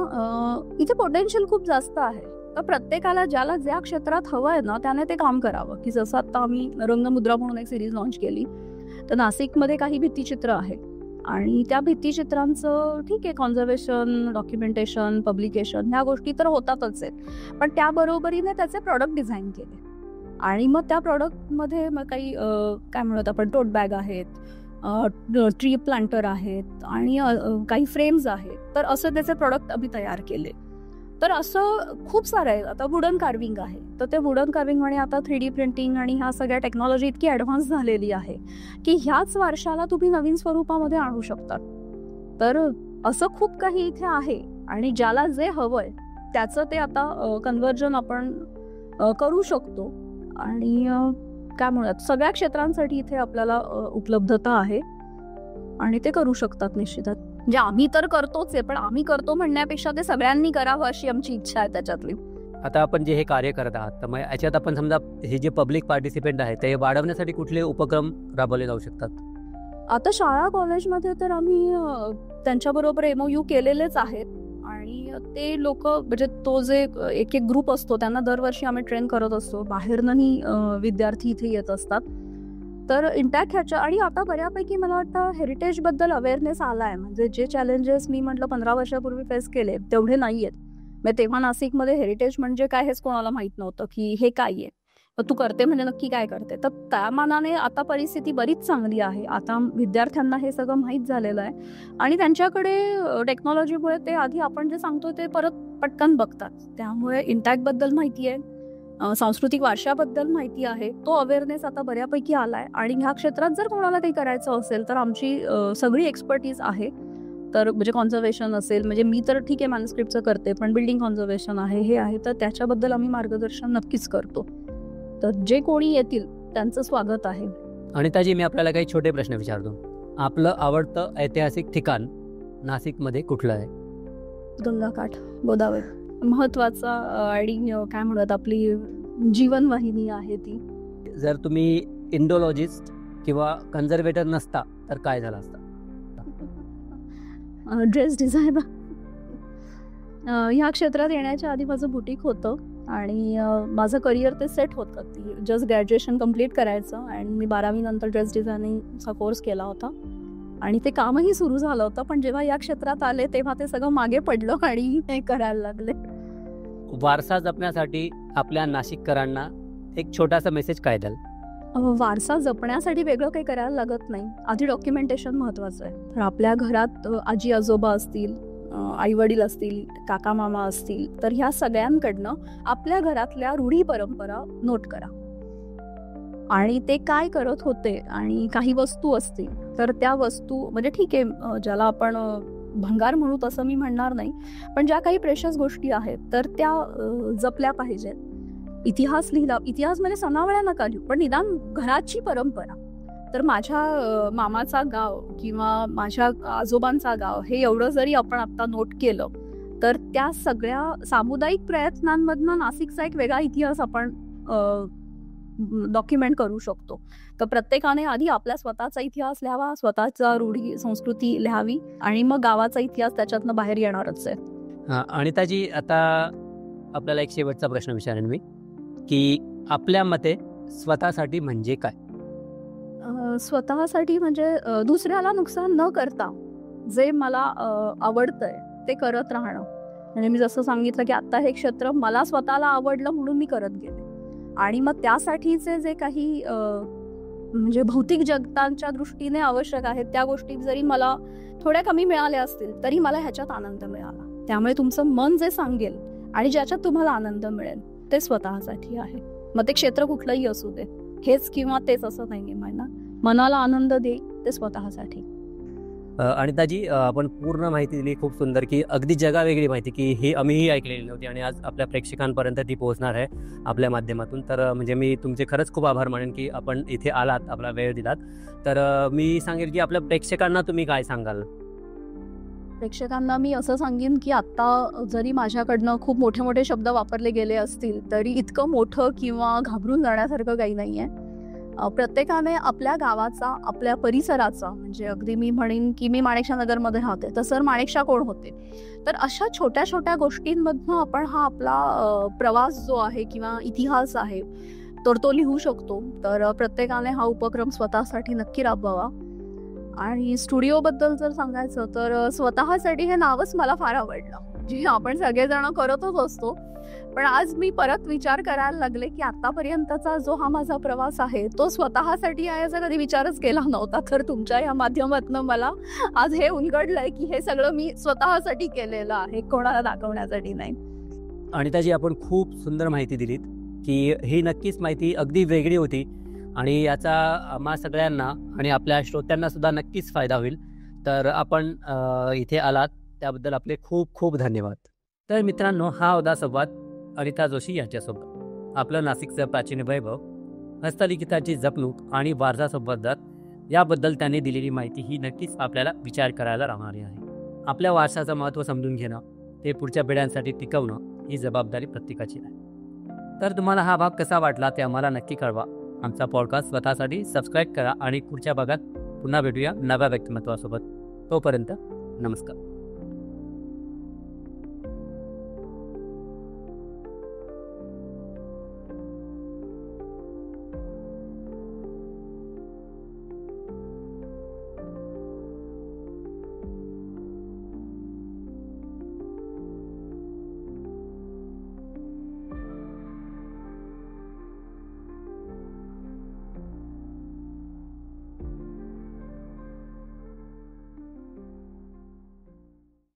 इथे पोटेन्शियल खूप जास्त आहे. तर प्रत्येकाला ज्याला ज्या क्षेत्रात हवं आहे ना त्याने ते काम करावं. की जसं आता आम्ही रंगमुद्रा म्हणून एक सिरीज लॉन्च केली, तर नाशिकमध्ये काही भित्तीचित्र आहेत आणि त्या भित्तीचित्रांचं ठीक आहे, कॉन्झर्वेशन, डॉक्युमेंटेशन, पब्लिकेशन ह्या गोष्टी तर होतातच आहेत, पण त्याबरोबरीने त्याचे प्रॉडक्ट डिझाईन केले. आणि मग त्या प्रॉडक्टमध्ये मग काही काय म्हणत आपण, टोट बॅग आहेत, ट्री प्लांटर आहेत आणि काही फ्रेम्स आहेत, तर असं त्याचे प्रॉडक्ट आम्ही तयार केले. तर असं खूप सारं आहे. आता वुडन कार्विंग आहे, तर ते वुडन कार्विंग आणि आता 3D प्रिंटिंग आणि ह्या सगळ्या टेक्नॉलॉजी इतकी ॲडव्हान्स झालेली आहे की ह्याच वर्षाला तुम्ही नवीन स्वरूपामध्ये आणू शकतात. तर असं खूप काही इथे आहे आणि ज्याला जे हवंय त्याचं ते आता कन्व्हर्जन आपण करू शकतो. आणि काय म्हणूयात सगळ्या क्षेत्रांसाठी इथे आपल्याला उपलब्धता आहे आणि ते करू शकतात निश्चितच. म्हणजे आम्ही तर करतोच आहे, पण आम्ही करतो म्हणण्यापेक्षा ते सगळ्यांनी करावं अशी आमची इच्छा आहे त्याच्यातली.
आता आपण जे हे कार्य करत आहात तर मग याच्यात आपण समजा हे जे पब्लिक पार्टिसिपेंट आहे ते वाढवण्यासाठी कुठले उपक्रम राबवले जाऊ शकतात?
आता शाळा कॉलेजमध्ये तर आम्ही त्यांच्याबरोबर MOU केलेलेच आहेत आणि ते लोक म्हणजे तो जे एक ग्रुप असतो त्यांना दरवर्षी आम्ही ट्रेन करत असतो. बाहेरनंही विद्यार्थी इथे येत असतात. तर इंटॅक्ट ह्याच्या आणि आता बऱ्यापैकी मला वाटतं हेरिटेजबद्दल अवेअरनेस आला आहे. म्हणजे जे चॅलेंजेस मी म्हटलं 15 वर्षापूर्वी फेस केले तेवढे नाही आहेत. मग तेव्हा नाशिकमध्ये हेरिटेज म्हणजे काय हेच कोणाला माहीत नव्हतं की हे काय आहे, मग तू करते म्हणजे नक्की काय करते. तर त्या मानाने आता परिस्थिती बरीच चांगली आहे. आता विद्यार्थ्यांना हे सगळं माहीत झालेलं आहे आणि त्यांच्याकडे टेक्नॉलॉजीमुळे ते आधी आपण जे सांगतो ते परत पटकन बघतात. त्यामुळे इंटॅक्टबद्दल माहिती आहे, सांस्कृतिक वारशाबद्दल माहिती आहे. तो अवेअरनेस आता बऱ्यापैकी आला आहे आणि ह्या क्षेत्रात जर कोणाला काही करायचं असेल तर आमची सगळी एक्सपर्टीज आहे. तर म्हणजे कॉन्झर्वेशन असेल, म्हणजे मी तर ठीक आहे मॅन्युस्क्रिप्टचं करते, पण बिल्डिंग कॉन्झर्वेशन आहे, हे आहे, तर त्याच्याबद्दल आम्ही मार्गदर्शन नक्कीच करतो. तर जे कोणी येतील त्यांचं स्वागत आहे.
आणि ताजी मी आपल्याला काही छोटे प्रश्न विचारतो. आपलं आवडतं ऐतिहासिक ठिकाण नाशिकमध्ये कुठलं आहे?
गंगाकाठ, गोदावरी महत्वाचा आणि काय म्हणतात आपली जीवनवाहिनी आहे ती.
जर तुम्ही इंडोलॉजिस्ट किंवा कन्झर्वेटर नसता तर काय झालं असतं?
Dress designer. ह्या क्षेत्रात येण्याच्या आधी माझं बुटीक होतं आणि माझं करिअर ते सेट होतं. ती जस्ट ग्रॅज्युएशन कम्प्लीट करायचं आणि मी 12वी नंतर ड्रेस डिझायनिंगचा कोर्स केला होता आणि ते कामही सुरू झालं होतं. पण जेव्हा या क्षेत्रात आले तेव्हा ते सगळं मागे पडलं आणि हे करायला लागले.
वारसा जपण्यासाठी आपल्या नाशिककरांना एक छोटासा मेसेज काय द्याल?
वारसा जपण्यासाठी वेगळं काही करायला लागत नाही. आधी डॉक्युमेंटेशन महत्त्वाचं आहे. तर आपल्या घरात आजी आजोबा असतील, आईवडील असतील, काका मामा असतील, तर ह्या सगळ्यांकडनं आपल्या घरातल्या रूढी परंपरा नोट करा आणि ते काय करत होते. आणि काही वस्तू असतील तर त्या वस्तू म्हणजे ठीक आहे ज्याला आपण भंगार म्हणू तसं मी म्हणणार नाही, पण ज्या काही प्रेशस गोष्टी आहेत तर त्या जपल्या पाहिजेत. इतिहास लिहिला, इतिहास म्हणजे सणावळ्या नका लिहू, पण निदान घराची परंपरा. तर माझ्या मामाचा गाव किंवा माझ्या आजोबांचा गाव हे एवढं जरी आपण आता नोट केलं तर त्या सगळ्या सामुदायिक प्रयत्नांमधनं नाशिकचा एक वेगळा इतिहास आपण डॉक्युमेंट करू शकतो. तर प्रत्येकाने आधी आपला स्वतःचा इतिहास लिहावा, स्वतःचा रूढी संस्कृती लिहावी आणि मग गावाचा इतिहास त्याच्यातनं बाहेर येणारच आहे.
आणि ताजी आता आपल्याला एक शेवटचा प्रश्न विचारेन मी की आपल्या मते स्वतःसाठी म्हणजे काय?
स्वतःसाठी म्हणजे दुसऱ्याला नुकसान न करता जे मला आवडतंय ते करत राहणं. म्हणजे मी जसं सांगितलं की आता हे क्षेत्र मला स्वतःला आवडलं म्हणून मी करत गेले आणि मग त्यासाठीचे जे काही म्हणजे भौतिक जगतांच्या दृष्टीने आवश्यक आहेत त्या गोष्टी जरी मला थोड्या कमी मिळाल्या असतील तरी मला ह्याच्यात आनंद मिळाला. त्यामुळे तुमचं मन जे सांगेल आणि ज्याच्यात तुम्हाला आनंद मिळेल ते स्वतःसाठी आहे. मग ते क्षेत्र कुठलंही असू दे, हेच किंवा तेच असं नाही म्हणणार. मनाला आनंद देईल ते स्वतःसाठी.
आणि ताजी आपण पूर्ण माहिती दिली, खूप सुंदर, की अगदी जगावेगळी माहिती की ही आम्हीही ऐकलेली नव्हती आणि आज आपल्या प्रेक्षकांपर्यंत ती पोहोचणार आहे आपल्या माध्यमातून. तर म्हणजे मी तुमचे खरंच खूप आभार मानेन की आपण इथे आलात, आपला वेळ दिलात. तर मी सांगेल की आपल्या प्रेक्षकांना तुम्ही काय सांगाल?
प्रेक्षकांना मी असं सांगेन की आत्ता जरी माझ्याकडनं खूप मोठे मोठे शब्द वापरले गेले असतील तरी इतकं मोठं किंवा घाबरून जाण्यासारखं काही नाही आहे. प्रत्येकाने आपल्या गावाचा, आपल्या परिसराचा, म्हणजे अगदी मी म्हणेन की मी माणिकशा नगरमध्ये राहते तर सर माणिकशा कोण होते, तर अशा छोट्या छोट्या गोष्टींमधनं आपण हा आपला प्रवास जो आहे किंवा इतिहास आहे तर तो लिहू शकतो. तर प्रत्येकाने हा उपक्रम स्वतःसाठी नक्की राबवावा. आणि स्टुडिओबद्दल जर सांगायचं तर स्वतःसाठी हे नावच मला फार आवडलं. जे आपण सगळेजण करतच असतो, पण आज मी परत विचार करायला लागले की आतापर्यंतचा जो हा माझा प्रवास आहे तो स्वतःसाठी आहे याचा कधी विचारच केला नव्हता. तर तुमच्या या माध्यमातून मला आज हे उलगडलंय की हे सगळं मी स्वतःसाठी केलेलं आहे, कोणाला दाखवण्यासाठी नाही.
आणि त्याची आपण खूप सुंदर माहिती दिलीत की ही नक्कीच माहिती अगदी वेगळी होती आणि याचा आम्हा सगळ्यांना आणि आपल्या श्रोत्यांना सुद्धा नक्कीच फायदा होईल. तर आपण इथे आलात त्याबद्दल आपले खूप खूप धन्यवाद. तर मित्रांनो, हा होता संवाद अनिता जोशी यांच्यासोबत. आपलं नाशिकचं प्राचीन वैभव हस्तलिखिताची जपणूक आणि वारसा संवर्धन याबद्दल त्यांनी दिलेली माहिती ही नक्कीच आपल्याला विचार करायला लावणारी आहे. आपल्या वारसाचं महत्त्व समजून घेणं, ते पुढच्या पिढ्यांसाठी टिकवणं ही जबाबदारी प्रत्येकाची आहे. तर तुम्हाला हा भाग कसा वाटला ते आम्हाला नक्की कळवा. आमचा पॉडकास्ट स्वतःसाठी सबस्क्राईब करा आणि पुढच्या भागात पुन्हा भेटूया नव्या व्यक्तिमत्वासोबत. तोपर्यंत नमस्कार.